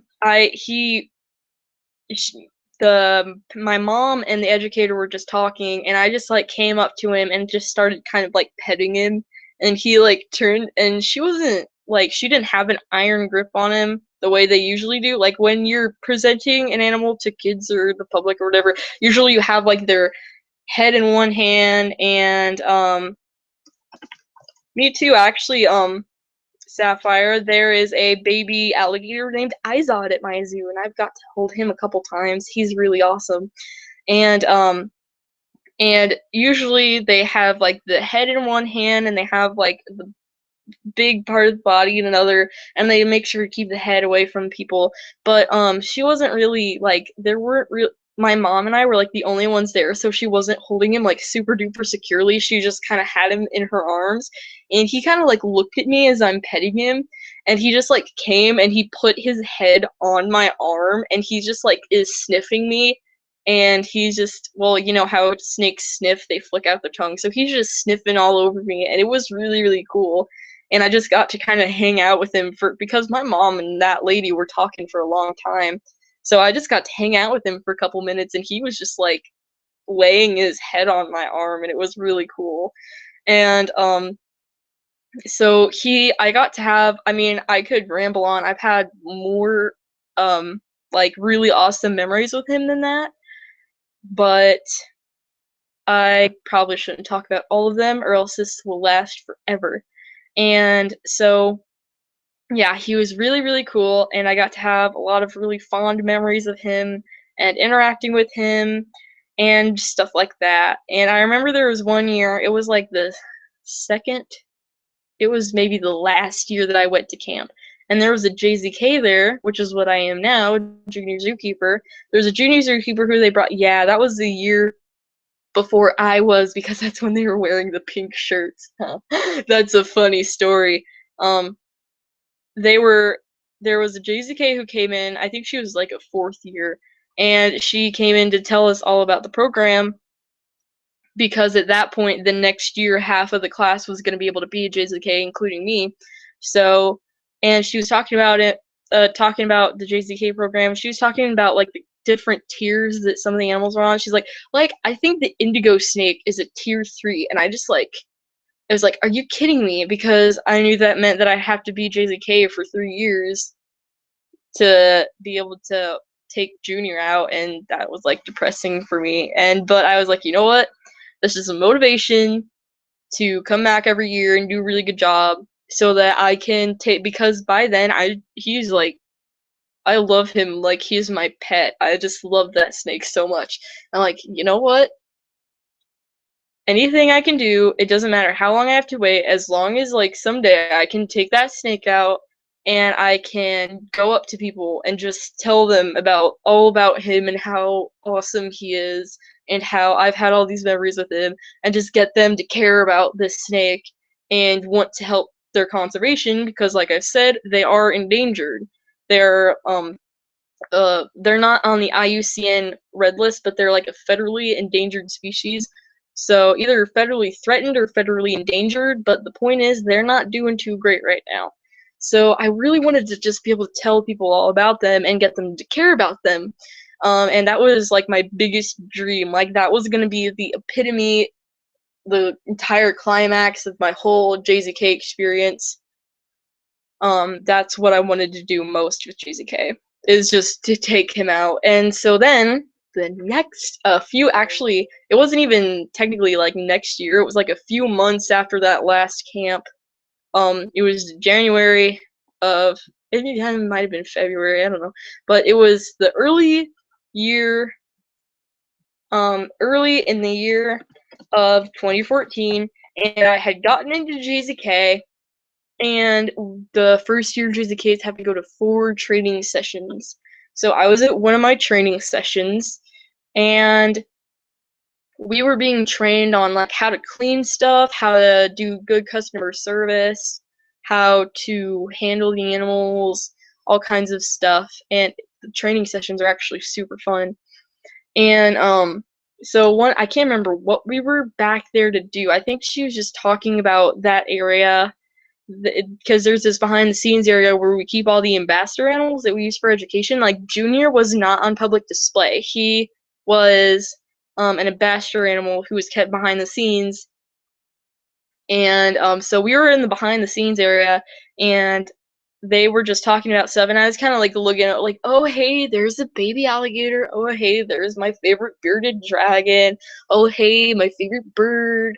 mom and the educator were just talking, and I just like came up to him and just started kind of like petting him, and he like turned, and she wasn't like, she didn't have an iron grip on him the way they usually do. Like, when you're presenting an animal to kids or the public or whatever, usually you have, like, their head in one hand, and, me too, actually, Sapphire, there is a baby alligator named Izod at my zoo, and I've got to hold him a couple times. He's really awesome. And usually they have, like, the head in one hand, and they have, like, the big part of the body in another, and they make sure to keep the head away from people. But she wasn't really, like, there weren't real my mom and I were, like, the only ones there, so she wasn't holding him, like, super duper securely. She just kind of had him in her arms, and he kind of, like, looked at me as I'm petting him, and he just, like, came and he put his head on my arm, and he just, like, is sniffing me. And he's just, well, you know how snakes sniff, they flick out their tongue, so he's just sniffing all over me, and it was really, really cool. And I just got to kind of hang out with him because my mom and that lady were talking for a long time. So I just got to hang out with him for a couple minutes, and he was just, like, laying his head on my arm, and it was really cool. And so I got to have, I mean, I could ramble on. I've had more like, really awesome memories with him than that, but I probably shouldn't talk about all of them, or else this will last forever. And so, yeah, he was really, really cool, and I got to have a lot of really fond memories of him and interacting with him and stuff like that. And I remember there was one year, it was like it was maybe the last year that I went to camp. And there was a JZK there, which is what I am now, junior zookeeper. There's a junior zookeeper who they brought, yeah, that was the year before I was, because that's when they were wearing the pink shirts. That's a funny story. There was a JZK who came in, I think she was like a 4th year, and she came in to tell us all about the program, because at that point, the next year, half of the class was going to be able to be a JZK, including me. So, and she was talking about it, talking about the JZK program. She was talking about, like, the different tiers that some of the animals are on. She's like, I think the indigo snake is a tier 3, and I was like, are you kidding me? Because I knew that meant that I have to be JZK for 3 years to be able to take junior out, and that was, like, depressing for me. But I was like, you know what? This is a motivation to come back every year and do a really good job, so that I can take, because by then he's like, I love him like he's my pet. I just love that snake so much. I'm like, you know what? Anything I can do, it doesn't matter how long I have to wait, as long as, like, someday I can take that snake out and I can go up to people and just tell them all about him and how awesome he is and how I've had all these memories with him, and just get them to care about this snake and want to help their conservation, because, like I've said, they are endangered. They're not on the IUCN Red List, but they're like a federally endangered species. So either federally threatened or federally endangered, but the point is they're not doing too great right now. So I really wanted to just be able to tell people all about them and get them to care about them. And that was, like, my biggest dream. Like, that was going to be the epitome, the entire climax of my whole JZK experience. That's what I wanted to do most with JZK, is just to take him out. And so then the next actually, it wasn't even technically, like, next year, it was like a few months after that last camp. It was January of, it might have been February, I don't know, but it was the early in the year of 2014, and I had gotten into JZK. And the first year JZKs have to go to 4 training sessions. So I was at one of my training sessions, and we were being trained on, like, how to clean stuff, how to do good customer service, how to handle the animals, all kinds of stuff. And the training sessions are actually super fun. And so I can't remember what we were back there to do. I think she was just talking about that area, because there's this behind the scenes area where we keep all the ambassador animals that we use for education. Like, Junior was not on public display. He was an ambassador animal who was kept behind the scenes, And so we were in the behind the scenes area, and they were just talking about stuff, and I was kind of like looking at like, oh hey, there's a baby alligator. Oh hey, there's my favorite bearded dragon. Oh hey, my favorite bird,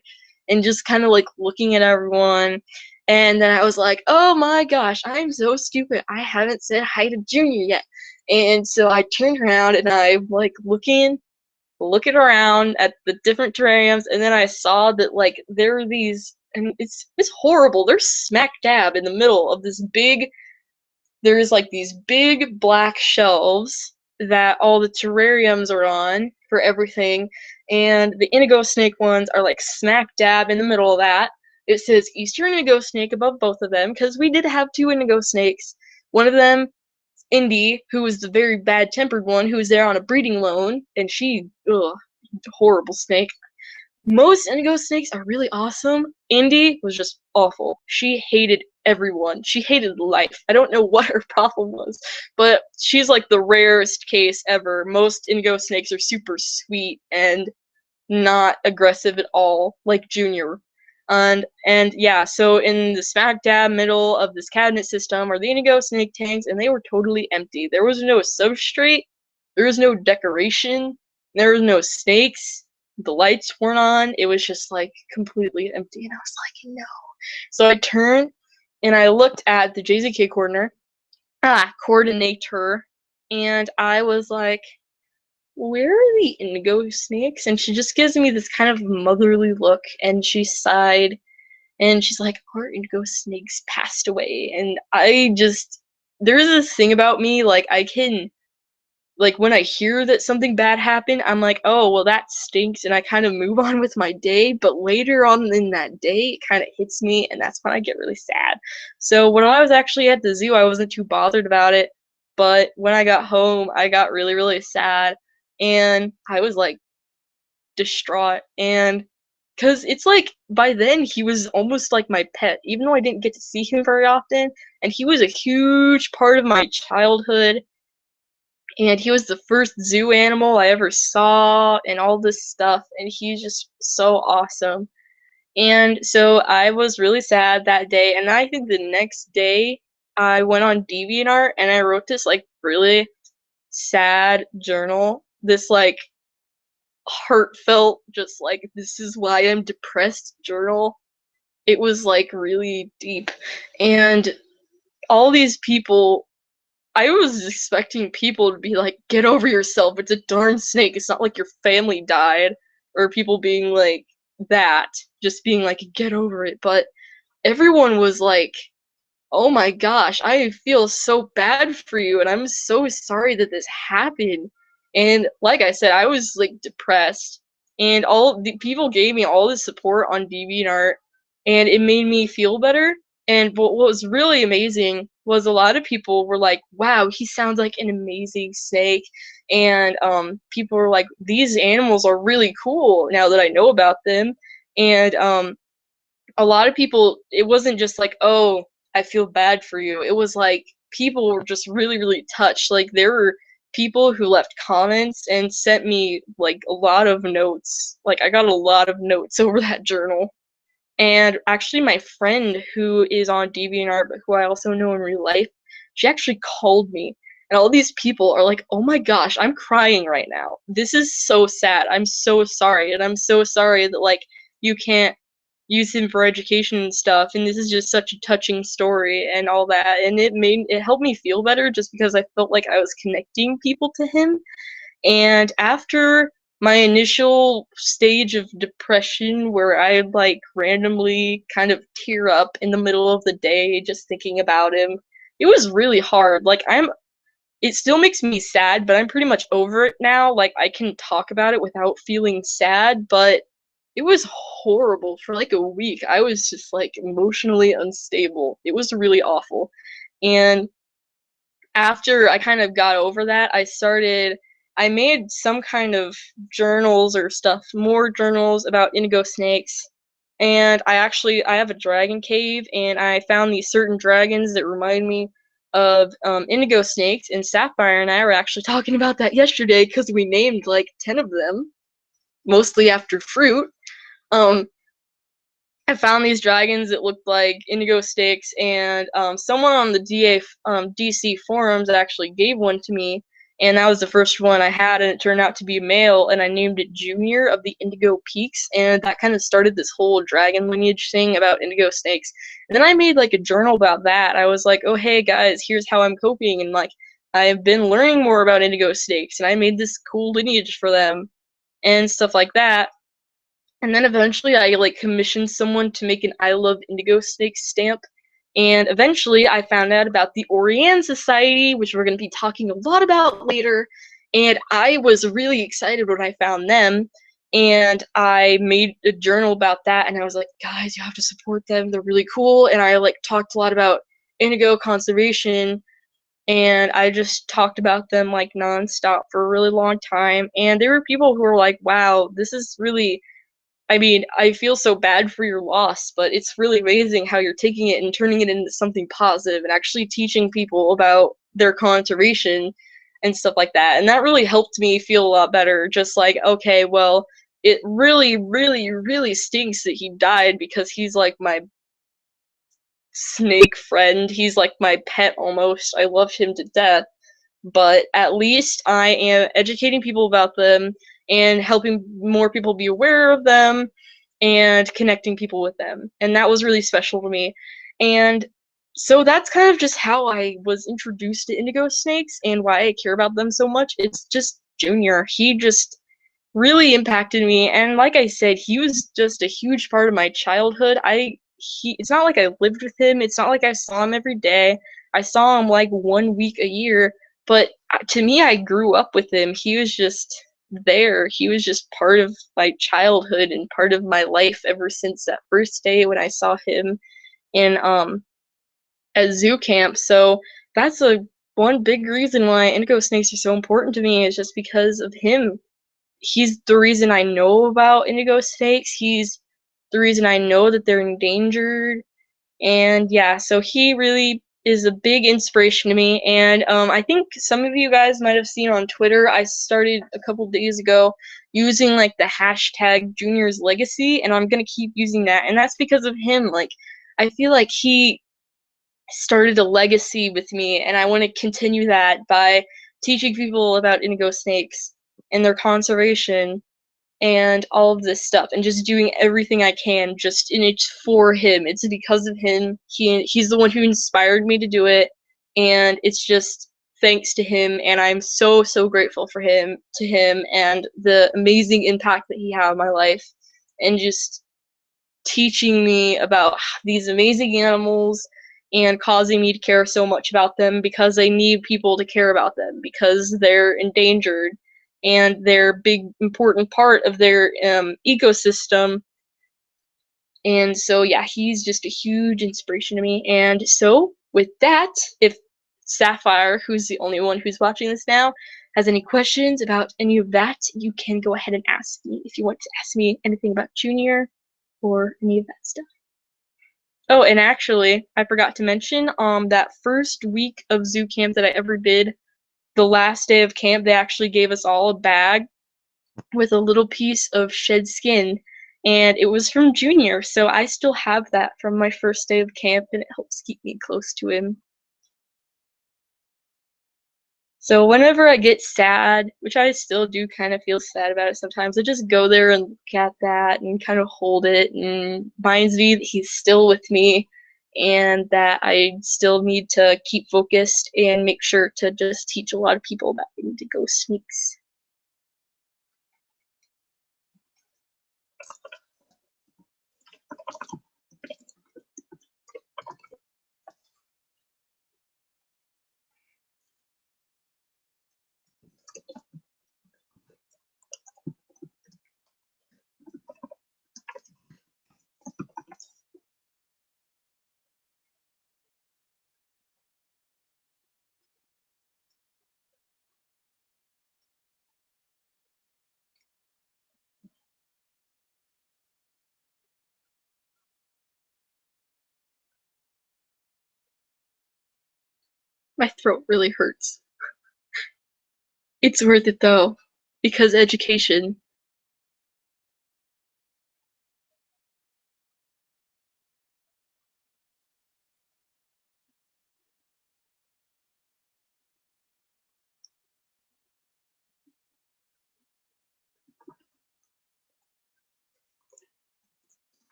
and just kind of like looking at everyone. And then I was like, oh my gosh, I'm so stupid. I haven't said hi to Junior yet. And so I turned around and I'm like looking around at the different terrariums, and then I saw that like there were these, and it's horrible. They're smack dab in the middle of this big. There's like these big black shelves that all the terrariums are on for everything, and the indigo snake ones are like smack dab in the middle of that. It says Eastern Indigo Snake above both of them because we did have two indigo snakes. One of them, Indy, who was the very bad-tempered one, who was there on a breeding loan, and she, ugh, horrible snake. Most indigo snakes are really awesome. Indy was just awful. She hated everyone. She hated life. I don't know what her problem was, but she's like the rarest case ever. Most indigo snakes are super sweet and not aggressive at all, like Junior. And yeah, so in the smack dab middle of this cabinet system are the indigo snake tanks, and they were totally empty. There was no substrate, there was no decoration, there was no snakes, the lights weren't on, it was just like completely empty, and I was like, no. So I turned and I looked at the JZK coordinator, and I was like, where are the indigo snakes? And she just gives me this kind of motherly look, and she sighed, and she's like, our indigo snakes passed away. And there's this thing about me, like, like, when I hear that something bad happened, I'm like, oh, well, that stinks, and I kind of move on with my day, but later on in that day, it kind of hits me, and that's when I get really sad. So when I was actually at the zoo, I wasn't too bothered about it, but when I got home, I got really, really sad, and I was, like, distraught, and because it's like, by then, he was almost like my pet, even though I didn't get to see him very often, and he was a huge part of my childhood, and he was the first zoo animal I ever saw and all this stuff, and he's just so awesome. And so I was really sad that day, and I think the next day I went on DeviantArt and I wrote this like really sad journal, this like heartfelt, just like, this is why I'm depressed journal. It was like really deep, and all these people, I was expecting people to be like, get over yourself, it's a darn snake, it's not like your family died, or people being like that, just being like, get over it, but everyone was like, oh my gosh, I feel so bad for you, and I'm so sorry that this happened. And like I said, I was like depressed, and all the people gave me all the support on DeviantArt, and it made me feel better. And what was really amazing was a lot of people were like, wow, he sounds like an amazing snake. And people were like, these animals are really cool now that I know about them. And a lot of people, it wasn't just like, oh, I feel bad for you. It was like people were just really, really touched. Like, there were people who left comments and sent me like a lot of notes. Like, I got a lot of notes over that journal. And actually, my friend who is on DeviantArt, but who I also know in real life, she actually called me. And all these people are like, oh my gosh, I'm crying right now. This is so sad. I'm so sorry. And I'm so sorry that, like, you can't use him for education and stuff. And this is just such a touching story and all that. And it helped me feel better just because I felt like I was connecting people to him. And after my initial stage of depression, where I'd like randomly kind of tear up in the middle of the day just thinking about him, it was really hard. Like, it still makes me sad, but I'm pretty much over it now. Like, I can talk about it without feeling sad, but it was horrible for like a week. I was just like emotionally unstable. It was really awful. And after I kind of got over that, I made some kind of journals or stuff, more journals about indigo snakes. And I have a dragon cave, and I found these certain dragons that remind me of indigo snakes. And Sapphire and I were actually talking about that yesterday because we named like 10 of them, mostly after fruit. Um, I found these dragons that looked like indigo snakes, and someone on the DC forums actually gave one to me, and that was the first one I had, and it turned out to be a male, and I named it Junior of the Indigo Peaks, and that kind of started this whole dragon lineage thing about indigo snakes. And then I made like a journal about that. I was like, oh hey guys, here's how I'm coping, and like I've been learning more about indigo snakes, and I made this cool lineage for them and stuff like that. And then eventually I like commissioned someone to make an I Love Indigo Snakes stamp. And eventually I found out about the Oriane Society, which we're going to be talking a lot about later. And I was really excited when I found them. And I made a journal about that. And I was like, guys, you have to support them. They're really cool. And I like talked a lot about indigo conservation. And I just talked about them like nonstop for a really long time. And there were people who were like, wow, this is really, I mean, I feel so bad for your loss, but it's really amazing how you're taking it and turning it into something positive and actually teaching people about their conservation and stuff like that. And that really helped me feel a lot better. Just like, okay, well, it really, really, really stinks that he died because he's like my snake friend. He's like my pet almost. I love him to death. But at least I am educating people about them and helping more people be aware of them and connecting people with them. And that was really special to me. And so that's kind of just how I was introduced to indigo snakes and why I care about them so much. It's just Junior. He just really impacted me, and like I said, he was just a huge part of my childhood. It's not like I lived with him, it's not like I saw him every day. I saw him like 1 week a year, but to me, I grew up with him. He was just there. He was just part of my childhood and part of my life ever since that first day when I saw him in at zoo camp. So that's a one big reason why indigo snakes are so important to me, is just because of him. He's the reason I know about indigo snakes. He's the reason I know that they're endangered. And yeah, so he really is a big inspiration to me. And I think some of you guys might have seen on Twitter, I started a couple days ago using like the hashtag Junior's Legacy, and I'm gonna keep using that. And that's because of him. Like, I feel like he started a legacy with me, and I want to continue that by teaching people about indigo snakes and their conservation and all of this stuff, and just doing everything I can just and it's for him. It's because of him. He's the one who inspired me to do it, and it's just thanks to him, and I'm so grateful for him to him and the amazing impact that he had on my life, and just teaching me about these amazing animals and causing me to care so much about them, because I need people to care about them because they're endangered and they're a big important part of their ecosystem. And so yeah, he's just a huge inspiration to me. And so with that, if Sapphire, who's the only one who's watching this now, has any questions about any of that, you can go ahead and ask me if you want to ask me anything about Junior or any of that stuff. Oh, and actually, I forgot to mention, that first week of zoo camp that I ever did, the last day of camp, they actually gave us all a bag with a little piece of shed skin, and it was from Junior, so I still have that from my first day of camp, and it helps keep me close to him. So whenever I get sad, which I still do kind of feel sad about it sometimes, I just go there and look at that and kind of hold it, and reminds me that he's still with me and that I still need to keep focused and make sure to just teach a lot of people about indigo snakes. My throat really hurts. It's worth it though, because education.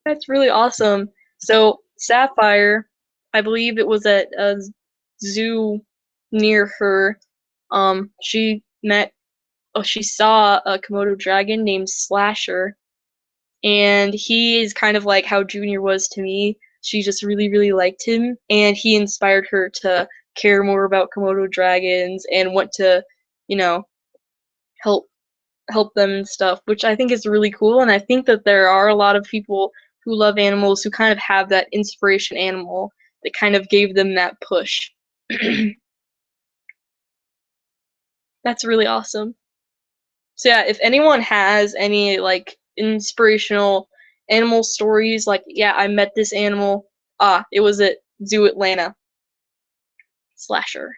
That's really awesome. So Sapphire, I believe it was at a zoo near her. She she saw a Komodo dragon named Slasher, and he is kind of like how Junior was to me. She just really, really liked him, and he inspired her to care more about Komodo dragons and want to, you know, help them and stuff, which I think is really cool. And I think that there are a lot of people who love animals who kind of have that inspiration animal that kind of gave them that push. That's really awesome. So yeah, if anyone has any like inspirational animal stories, like yeah, I met this animal. It was at Zoo Atlanta. Slasher.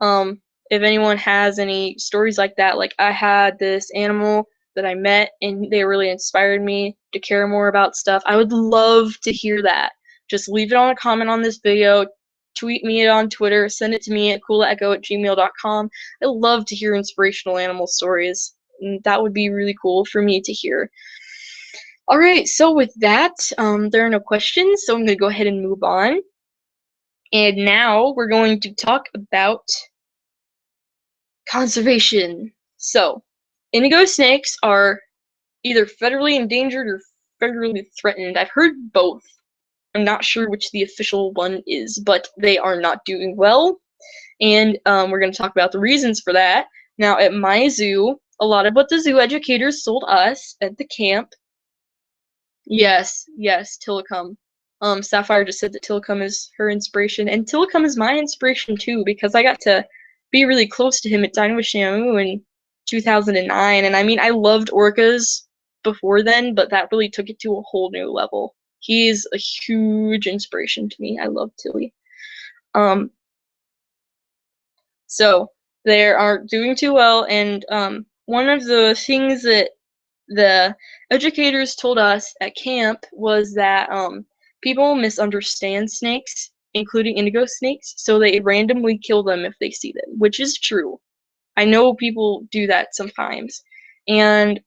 Um, if anyone has any stories like that, like I had this animal that I met and they really inspired me to care more about stuff, I would love to hear that. Just leave it on a comment on this video, tweet me it on Twitter, send it to me at coolatecho@gmail.com. I love to hear inspirational animal stories. And that would be really cool for me to hear. Alright, so with that, there are no questions, so I'm going to go ahead and move on. And now we're going to talk about conservation. So, indigo snakes are either federally endangered or federally threatened. I've heard both. I'm not sure which the official one is, but they are not doing well. And we're going to talk about the reasons for that. Now, at my zoo, a lot of what the zoo educators told us at the camp. Yes, Tillicum. Sapphire just said that Tillicum is her inspiration, and Tillicum is my inspiration too, because I got to be really close to him at Dine with Shamu in 2009, and I mean, I loved orcas before then, but that really took it to a whole new level. He's a huge inspiration to me. I love Tilly. So they aren't doing too well, and one of the things that the educators told us at camp was that people misunderstand snakes, including indigo snakes, so they randomly kill them if they see them, which is true. I know people do that sometimes, and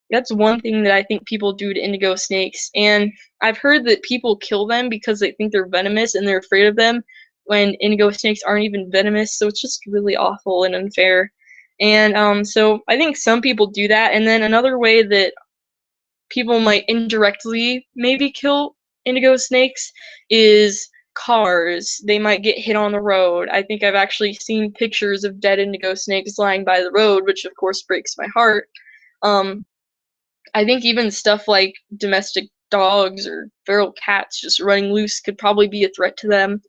that's one thing that I think people do to indigo snakes. And I've heard that people kill them because they think they're venomous and they're afraid of them, when indigo snakes aren't even venomous, so it's just really awful and unfair. And so I think some people do that, and then another way that people might indirectly maybe kill indigo snakes is cars. They might get hit on the road. I think I've actually seen pictures of dead indigo snakes lying by the road, which of course breaks my heart. I think even stuff like domestic dogs or feral cats just running loose could probably be a threat to them.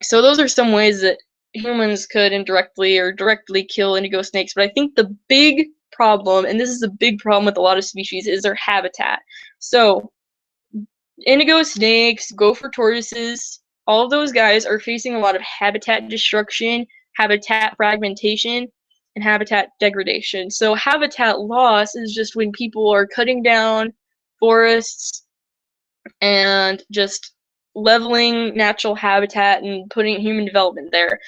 So those are some ways that humans could indirectly or directly kill indigo snakes, but I think the big problem, and this is a big problem with a lot of species, is their habitat. So indigo snakes, gopher tortoises, all of those guys are facing a lot of habitat destruction, habitat fragmentation, and habitat degradation. So habitat loss is just when people are cutting down forests and just leveling natural habitat and putting human development there.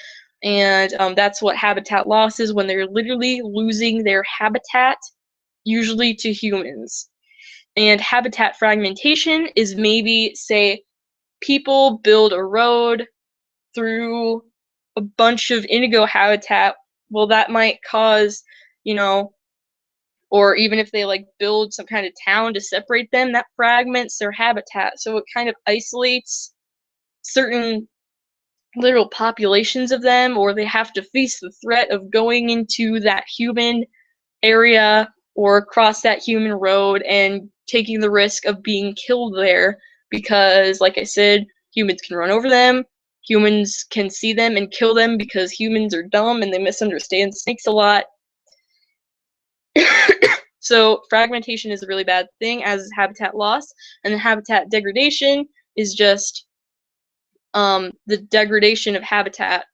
And that's what habitat loss is, when they're literally losing their habitat, usually to humans. And habitat fragmentation is maybe, say, people build a road through a bunch of indigo habitat. Well, that might cause, or even if they like build some kind of town to separate them, that fragments their habitat. So it kind of isolates certain literal populations of them, or they have to face the threat of going into that human area or cross that human road and taking the risk of being killed there, because like I said, humans can run over them, humans can see them and kill them because humans are dumb and they misunderstand snakes a lot. So fragmentation is a really bad thing, as is habitat loss, and then habitat degradation is just the degradation of habitat.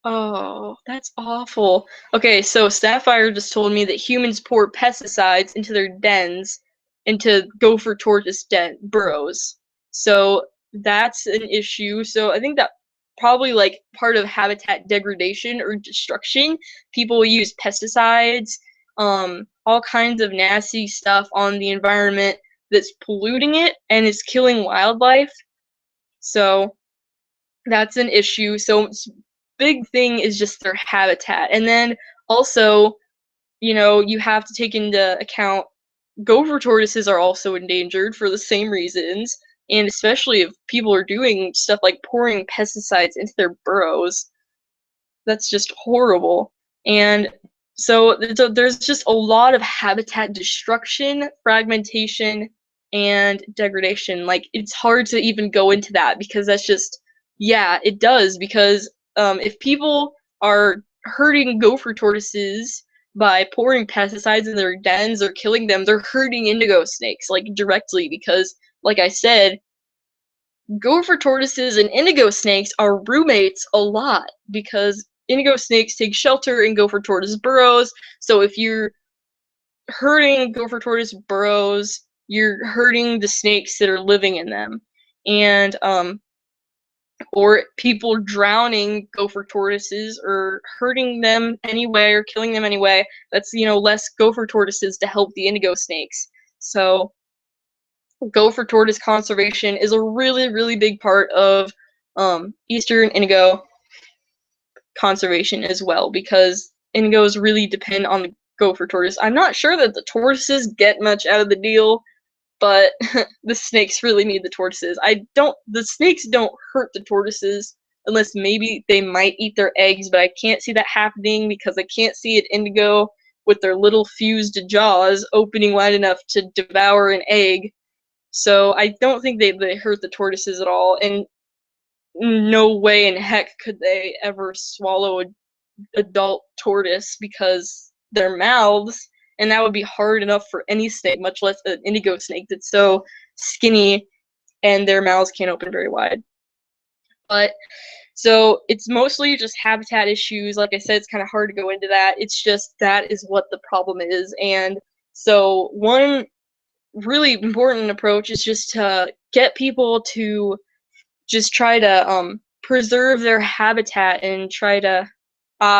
Oh, that's awful. Okay, so Sapphire just told me that humans pour pesticides into their dens, into gopher tortoise burrows. So that's an issue. So I think that probably like part of habitat degradation or destruction, people use pesticides, all kinds of nasty stuff on the environment that's polluting it and is killing wildlife. So that's an issue. So big thing is just their habitat. And then also, you have to take into account gopher tortoises are also endangered for the same reasons, and especially if people are doing stuff like pouring pesticides into their burrows. That's just horrible. And so there's just a lot of habitat destruction, fragmentation, and degradation. Like, it's hard to even go into that because that's just, yeah, it does. Because if people are hurting gopher tortoises by pouring pesticides in their dens or killing them, they're hurting indigo snakes, like, directly. Because, like I said, gopher tortoises and indigo snakes are roommates a lot, because indigo snakes take shelter in gopher tortoise burrows. So if you're hurting gopher tortoise burrows, you're hurting the snakes that are living in them. And or people drowning gopher tortoises or hurting them anyway or killing them anyway, that's, less gopher tortoises to help the indigo snakes. So gopher tortoise conservation is a really, really big part of Eastern indigo conservation as well, because indigos really depend on the gopher tortoise. I'm not sure that the tortoises get much out of the deal, but the snakes really need the tortoises. The snakes don't hurt the tortoises unless maybe they might eat their eggs, but I can't see that happening because I can't see an indigo with their little fused jaws opening wide enough to devour an egg. So I don't think they hurt the tortoises at all, and no way in heck could they ever swallow an adult tortoise because their mouths, and that would be hard enough for any snake, much less an indigo snake that's so skinny and their mouths can't open very wide. But so it's mostly just habitat issues. Like I said, it's kind of hard to go into that. It's just that is what the problem is. And so one really important approach is just to get people to just try to preserve their habitat and try to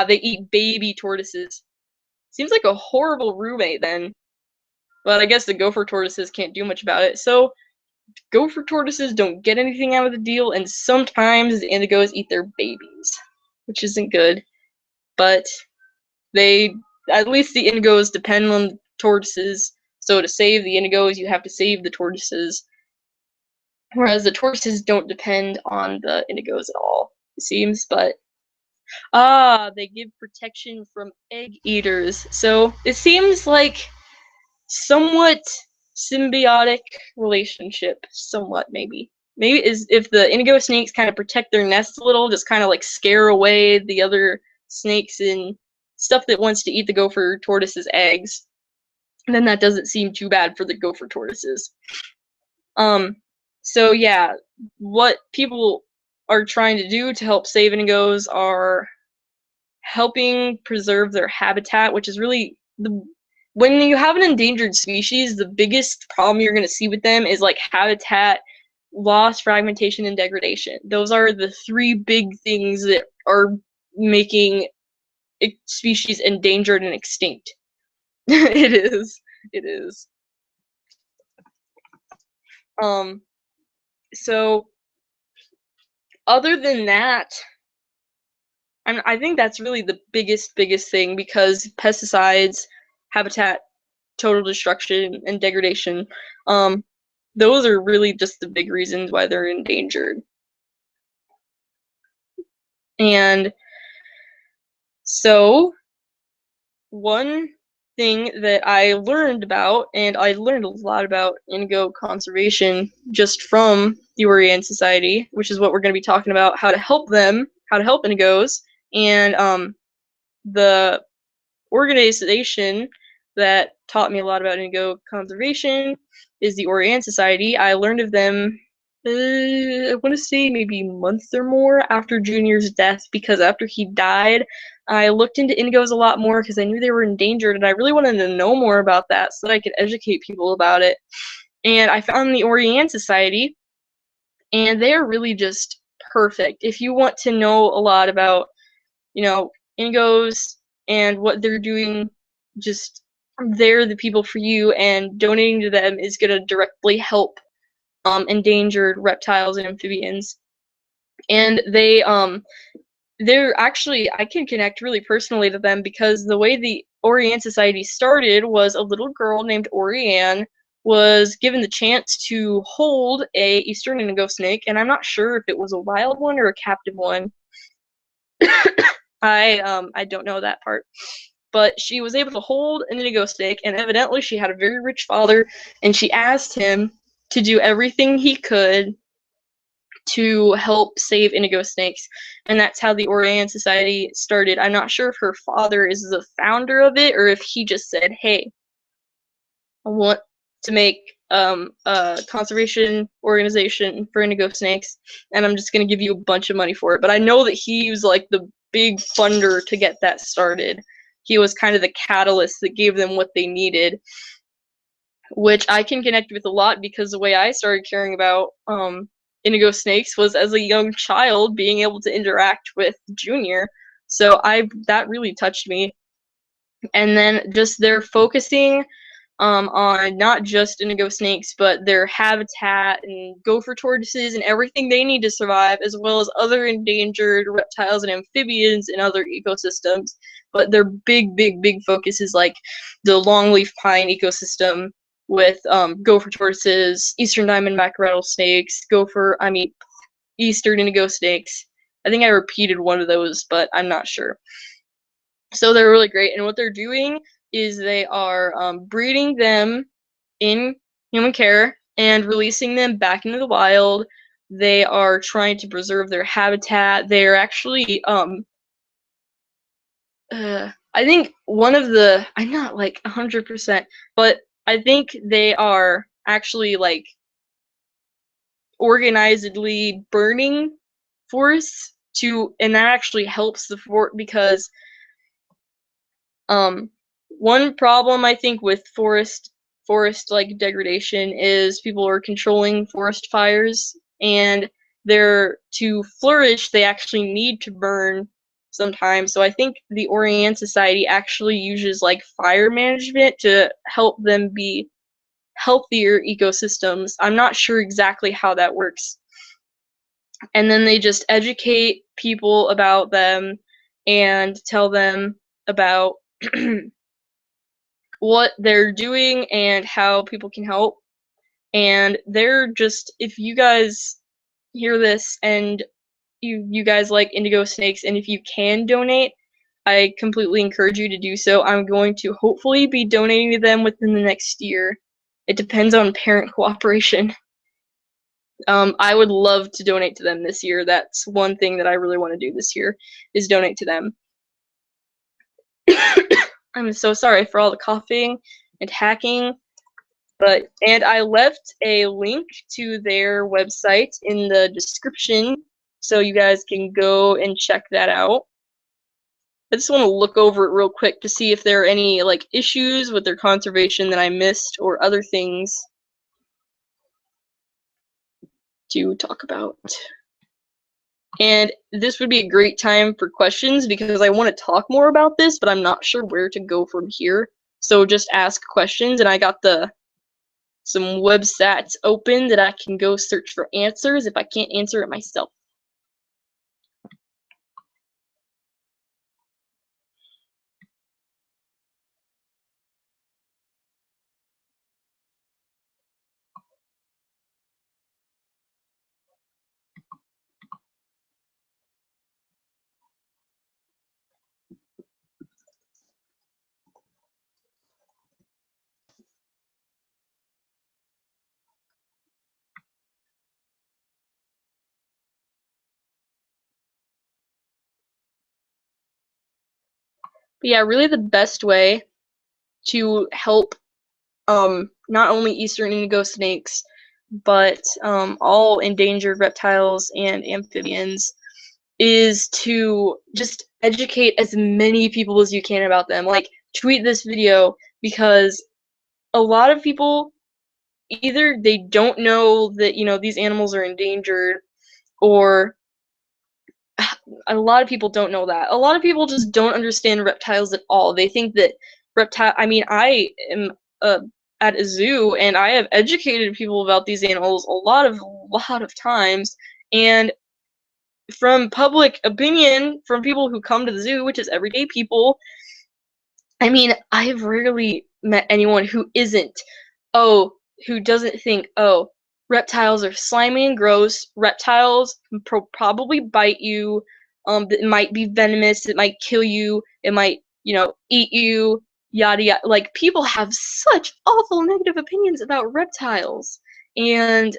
they eat baby tortoises. Seems like a horrible roommate then, but I guess the gopher tortoises can't do much about it. So gopher tortoises don't get anything out of the deal, and sometimes the indigos eat their babies, which isn't good. But at least the indigos depend on the tortoises, so to save the indigos, you have to save the tortoises. Whereas the tortoises don't depend on the indigos at all, it seems, but they give protection from egg eaters. So it seems like somewhat symbiotic relationship, somewhat maybe. Maybe is if the indigo snakes kind of protect their nests a little, just kind of like scare away the other snakes and stuff that wants to eat the gopher tortoise's eggs, then that doesn't seem too bad for the gopher tortoises. So yeah, what people are trying to do to help save indigos are helping preserve their habitat, which is really when you have an endangered species, the biggest problem you're going to see with them is like habitat loss, fragmentation, and degradation. Those are the three big things that are making species endangered and extinct. It is. So other than that, I think that's really the biggest thing, because pesticides, habitat, total destruction, and degradation, those are really just the big reasons why they're endangered. And so one thing that I learned about, and I learned a lot about indigo conservation just from the Orion Society, which is what we're going to be talking about, how to help indigos, and the organization that taught me a lot about indigo conservation is the Orion Society. I learned of them, I want to say maybe a month or more after Junior's death, because after he died, I looked into indigos a lot more because I knew they were endangered, and I really wanted to know more about that so that I could educate people about it. And I found the Orion Society, and they're really just perfect. If you want to know a lot about, indigos and what they're doing, just they're the people for you, and donating to them is going to directly help endangered reptiles and amphibians. And they're actually, I can connect really personally to them because the way the Orianne Society started was a little girl named Orianne was given the chance to hold a Eastern Indigo snake, and I'm not sure if it was a wild one or a captive one. I don't know that part. But she was able to hold an indigo snake, and evidently she had a very rich father, and she asked him to do everything he could to help save indigo snakes, and that's how the Orianne Society started. I'm not sure if her father is the founder of it or if he just said, hey, I want to make a conservation organization for indigo snakes, and I'm just going to give you a bunch of money for it. But I know that he was like the big funder to get that started. He was kind of the catalyst that gave them what they needed, which I can connect with a lot because the way I started caring about indigo snakes was as a young child being able to interact with Junior. So that really touched me. And then just they're focusing on not just indigo snakes, but their habitat and gopher tortoises and everything they need to survive, as well as other endangered reptiles and amphibians and other ecosystems. But their big focus is like the longleaf pine ecosystem with gopher tortoises, eastern diamondback rattlesnakes, eastern indigo snakes. I think I repeated one of those, but I'm not sure. So they're really great, and what they're doing is they are breeding them in human care and releasing them back into the wild. They are trying to preserve their habitat. They're actually, I think I'm not like 100%, but I think they are actually like organizedly burning forests and that actually helps the forest because one problem I think with forest like degradation is people are controlling forest fires, and to flourish they actually need to burn sometimes. So I think the Orianne Society actually uses like fire management to help them be healthier ecosystems. I'm not sure exactly how that works. And then they just educate people about them and tell them about what they're doing and how people can help. And they're just, if you guys hear this and you guys like indigo snakes, and if you can donate, I completely encourage you to do so. I'm going to hopefully be donating to them within the next year. It depends on parent cooperation. I would love to donate to them this year. That's one thing that I really want to do this year, is donate to them. I'm so sorry for all the coughing and hacking, and I left a link to their website in the description, so you guys can go and check that out. I just want to look over it real quick to see if there are any like issues with their conservation that I missed or other things to talk about. And this would be a great time for questions because I want to talk more about this, but I'm not sure where to go from here. So just ask questions, and I got some websites open that I can go search for answers if I can't answer it myself. But yeah, really the best way to help not only Eastern Indigo snakes, but all endangered reptiles and amphibians is to just educate as many people as you can about them. Like, tweet this video, because a lot of people, either they don't know that, these animals are endangered, or a lot of people don't know that. A lot of people just don't understand reptiles at all. They think that reptile. I mean, I am at a zoo, and I have educated people about these animals a lot of times, and from public opinion, from people who come to the zoo, which is everyday people, I mean, I've rarely met anyone who doesn't think, oh, reptiles are slimy and gross. Reptiles probably bite you. It might be venomous. It might kill you. It might, eat you. Yada yada. Like, people have such awful negative opinions about reptiles, and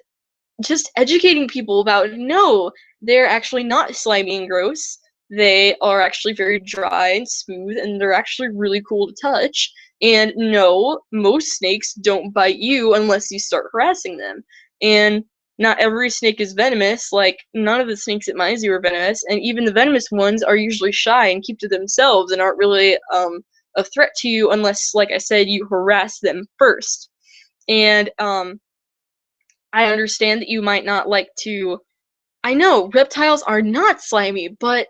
just educating people about, no, they're actually not slimy and gross. They are actually very dry and smooth, and they're actually really cool to touch. And no, most snakes don't bite you unless you start harassing them. And not every snake is venomous. Like, none of the snakes at my zoo are venomous, and even the venomous ones are usually shy and keep to themselves and aren't really a threat to you unless, like I said, you harass them first. And I understand that you might not like to. I know reptiles are not slimy, but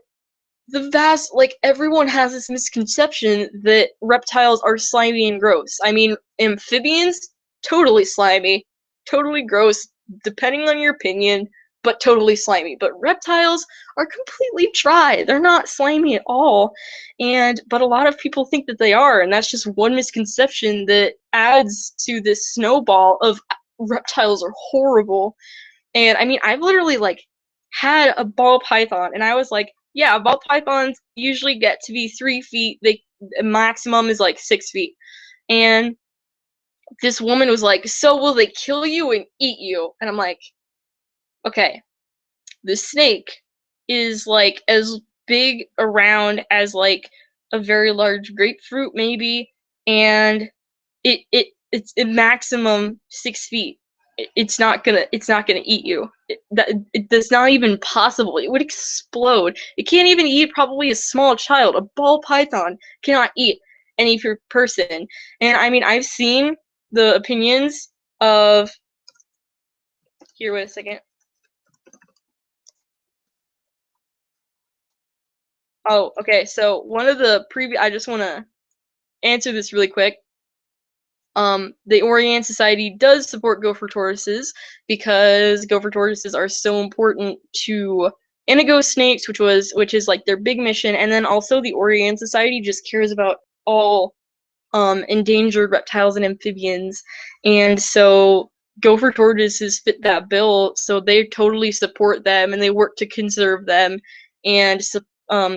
everyone has this misconception that reptiles are slimy and gross. I mean, amphibians, totally slimy, totally gross, depending on your opinion, but totally slimy. But reptiles are completely dry. They're not slimy at all. But a lot of people think that they are, and that's just one misconception that adds to this snowball of reptiles are horrible. And I mean, I've literally had a ball python, and I was like, yeah, ball pythons usually get to be 3 feet. The maximum is 6 feet. And this woman was like, so will they kill you and eat you? And I'm like, okay, the snake is as big around as a very large grapefruit maybe, and it's a maximum 6 feet. It's not gonna eat you. That's not even possible. It would explode. It can't even eat probably a small child. A ball python cannot eat any person. And I mean, I've seen the opinions of. Here, wait a second. Oh, okay. So one of the I just want to answer this really quick. The Orion Society does support gopher tortoises because gopher tortoises are so important to indigo snakes, which is their big mission. And then also the Orion Society just cares about all endangered reptiles and amphibians, and so gopher tortoises fit that bill. So they totally support them, and they work to conserve them and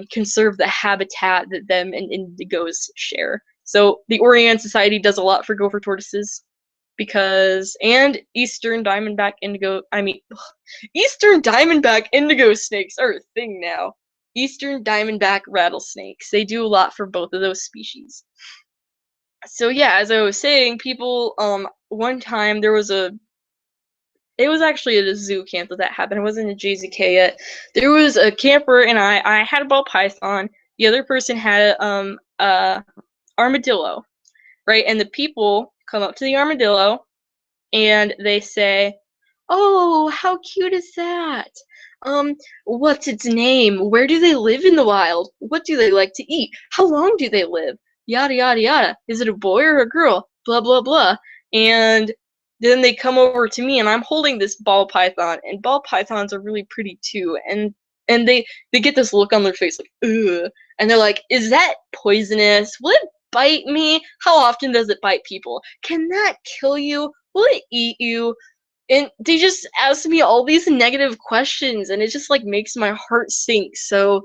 conserve the habitat that them and indigos share. So the Orion Society does a lot for gopher tortoises and Eastern Diamondback indigo snakes are a thing now. Eastern Diamondback rattlesnakes. They do a lot for both of those species. So yeah, as I was saying, people, one time it was actually at a zoo camp that happened. It wasn't a JZK yet. There was a camper, and I had a ball python. The other person had a armadillo, right? And the people come up to the armadillo, and they say, "Oh, how cute is that? What's its name? Where do they live in the wild? What do they like to eat? How long do they live? Yada yada yada. Is it a boy or a girl? Blah blah blah." And then they come over to me, and I'm holding this ball python, and ball pythons are really pretty too. And they get this look on their face like, ugh. And they're like, "Is that poisonous? Will it bite me? How often does it bite people? Can that kill you? Will it eat you?" And they just ask me all these negative questions, and it just makes my heart sink. So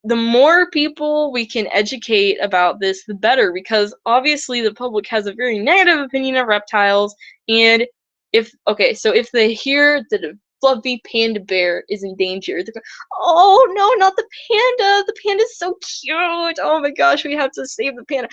the more people we can educate about this, the better, because obviously the public has a very negative opinion of reptiles. And if they hear that a fluffy panda bear is in danger, they're going, "Oh no, not the panda! The panda's so cute! Oh my gosh, we have to save the panda!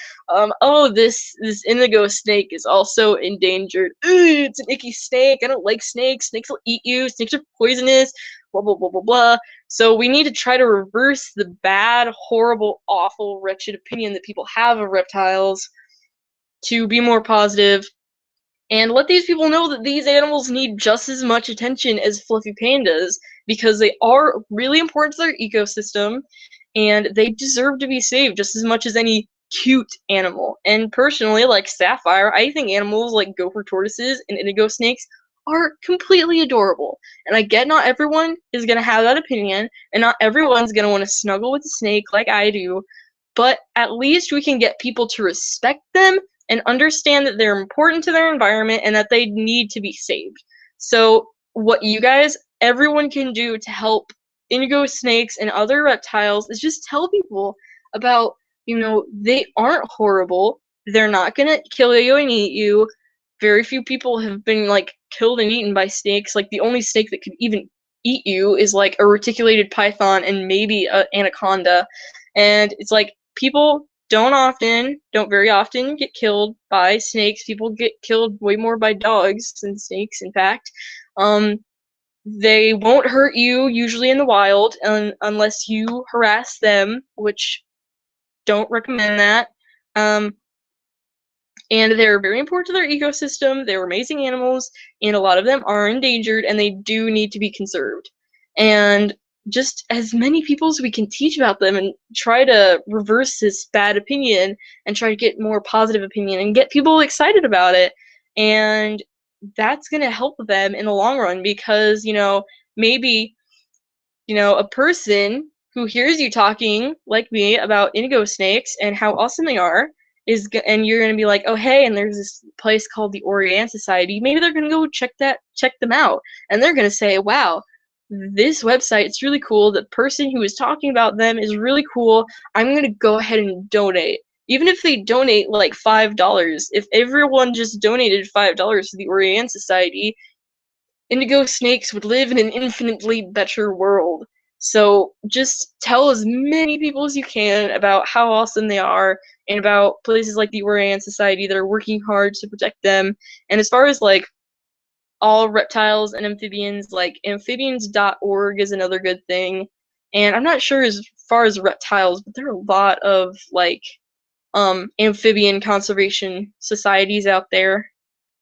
Oh, this indigo snake is also endangered. Ooh, it's an icky snake. I don't like snakes. Snakes will eat you. Snakes are poisonous. Blah blah blah blah blah." So we need to try to reverse the bad, horrible, awful, wretched opinion that people have of reptiles to be more positive, and let these people know that these animals need just as much attention as fluffy pandas, because they are really important to their ecosystem, and they deserve to be saved just as much as any cute animal. And personally, like Sapphire, I think animals like gopher tortoises and indigo snakes are completely adorable. And I get not everyone is going to have that opinion, and not everyone's going to want to snuggle with a snake like I do, but at least we can get people to respect them and understand that they're important to their environment and that they need to be saved. So what you guys, everyone can do to help indigo snakes and other reptiles is just tell people about, they aren't horrible. They're not gonna kill you and eat you. Very few people have been like killed and eaten by snakes. Like the only snake that could even eat you is like a reticulated python and maybe an anaconda. And it's like people don't very often get killed by snakes. People get killed way more by dogs than snakes, in fact. They won't hurt you usually in the wild unless you harass them, which don't recommend that. And they're very important to their ecosystem. They're amazing animals, and a lot of them are endangered, and they do need to be conserved. And just as many people as we can teach about them and try to reverse this bad opinion and try to get more positive opinion and get people excited about it. And that's going to help them in the long run because, maybe, a person who hears you talking like me about indigo snakes and how awesome they are and you're going to be like, oh, hey, and there's this place called the Orient Society. Maybe they're going to go check them out. And they're going to say, wow, this website, it's really cool. The person who is talking about them is really cool. I'm going to go ahead and donate. Even if they donate like $5, if everyone just donated $5 to the Orient Society, indigo snakes would live in an infinitely better world. So just tell as many people as you can about how awesome they are and about places like the Orient Society that are working hard to protect them. And as far as like all reptiles and amphibians, like amphibians.org is another good thing. And I'm not sure as far as reptiles, but there are a lot of like amphibian conservation societies out there.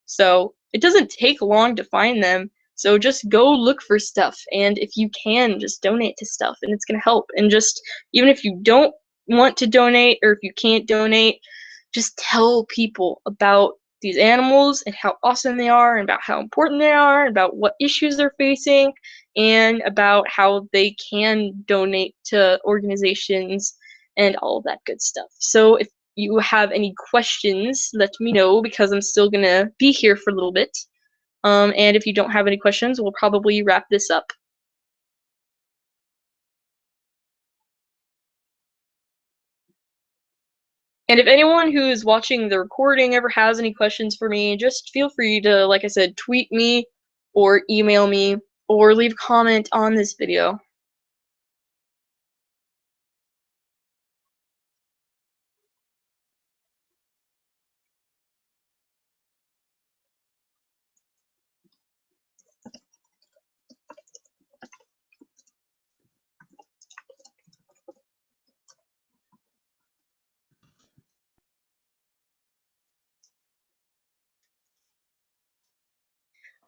So it doesn't take long to find them. So just go look for stuff, and if you can, just donate to stuff, and it's gonna help. And just even if you don't want to donate or if you can't donate, just tell people about these animals and how awesome they are, and about how important they are, and about what issues they're facing, and about how they can donate to organizations and all of that good stuff. So if you have any questions, let me know because I'm still gonna be here for a little bit. And if you don't have any questions, we'll probably wrap this up. And if anyone who's watching the recording ever has any questions for me, just feel free to, like I said, tweet me or email me or leave a comment on this video.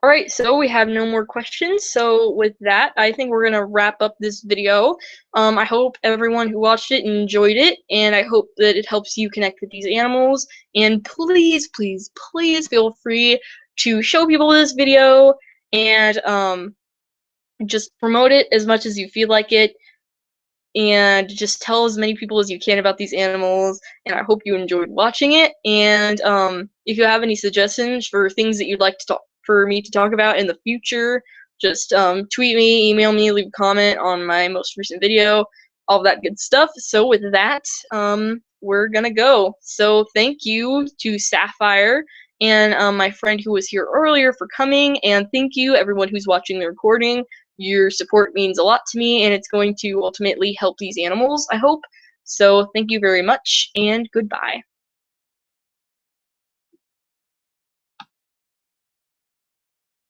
Alright, so we have no more questions, so with that, I think we're gonna wrap up this video. I hope everyone who watched it enjoyed it, and I hope that it helps you connect with these animals, and please, please, please feel free to show people this video, and just promote it as much as you feel like it, and just tell as many people as you can about these animals, and I hope you enjoyed watching it. And if you have any suggestions for things that you'd like to talk for me to talk about in the future, just tweet me, email me, leave a comment on my most recent video, all that good stuff. So with that, we're gonna go. So thank you to Sapphire and my friend who was here earlier for coming, and thank you everyone who's watching the recording. Your support means a lot to me, and it's going to ultimately help these animals, I hope. So thank you very much, and goodbye.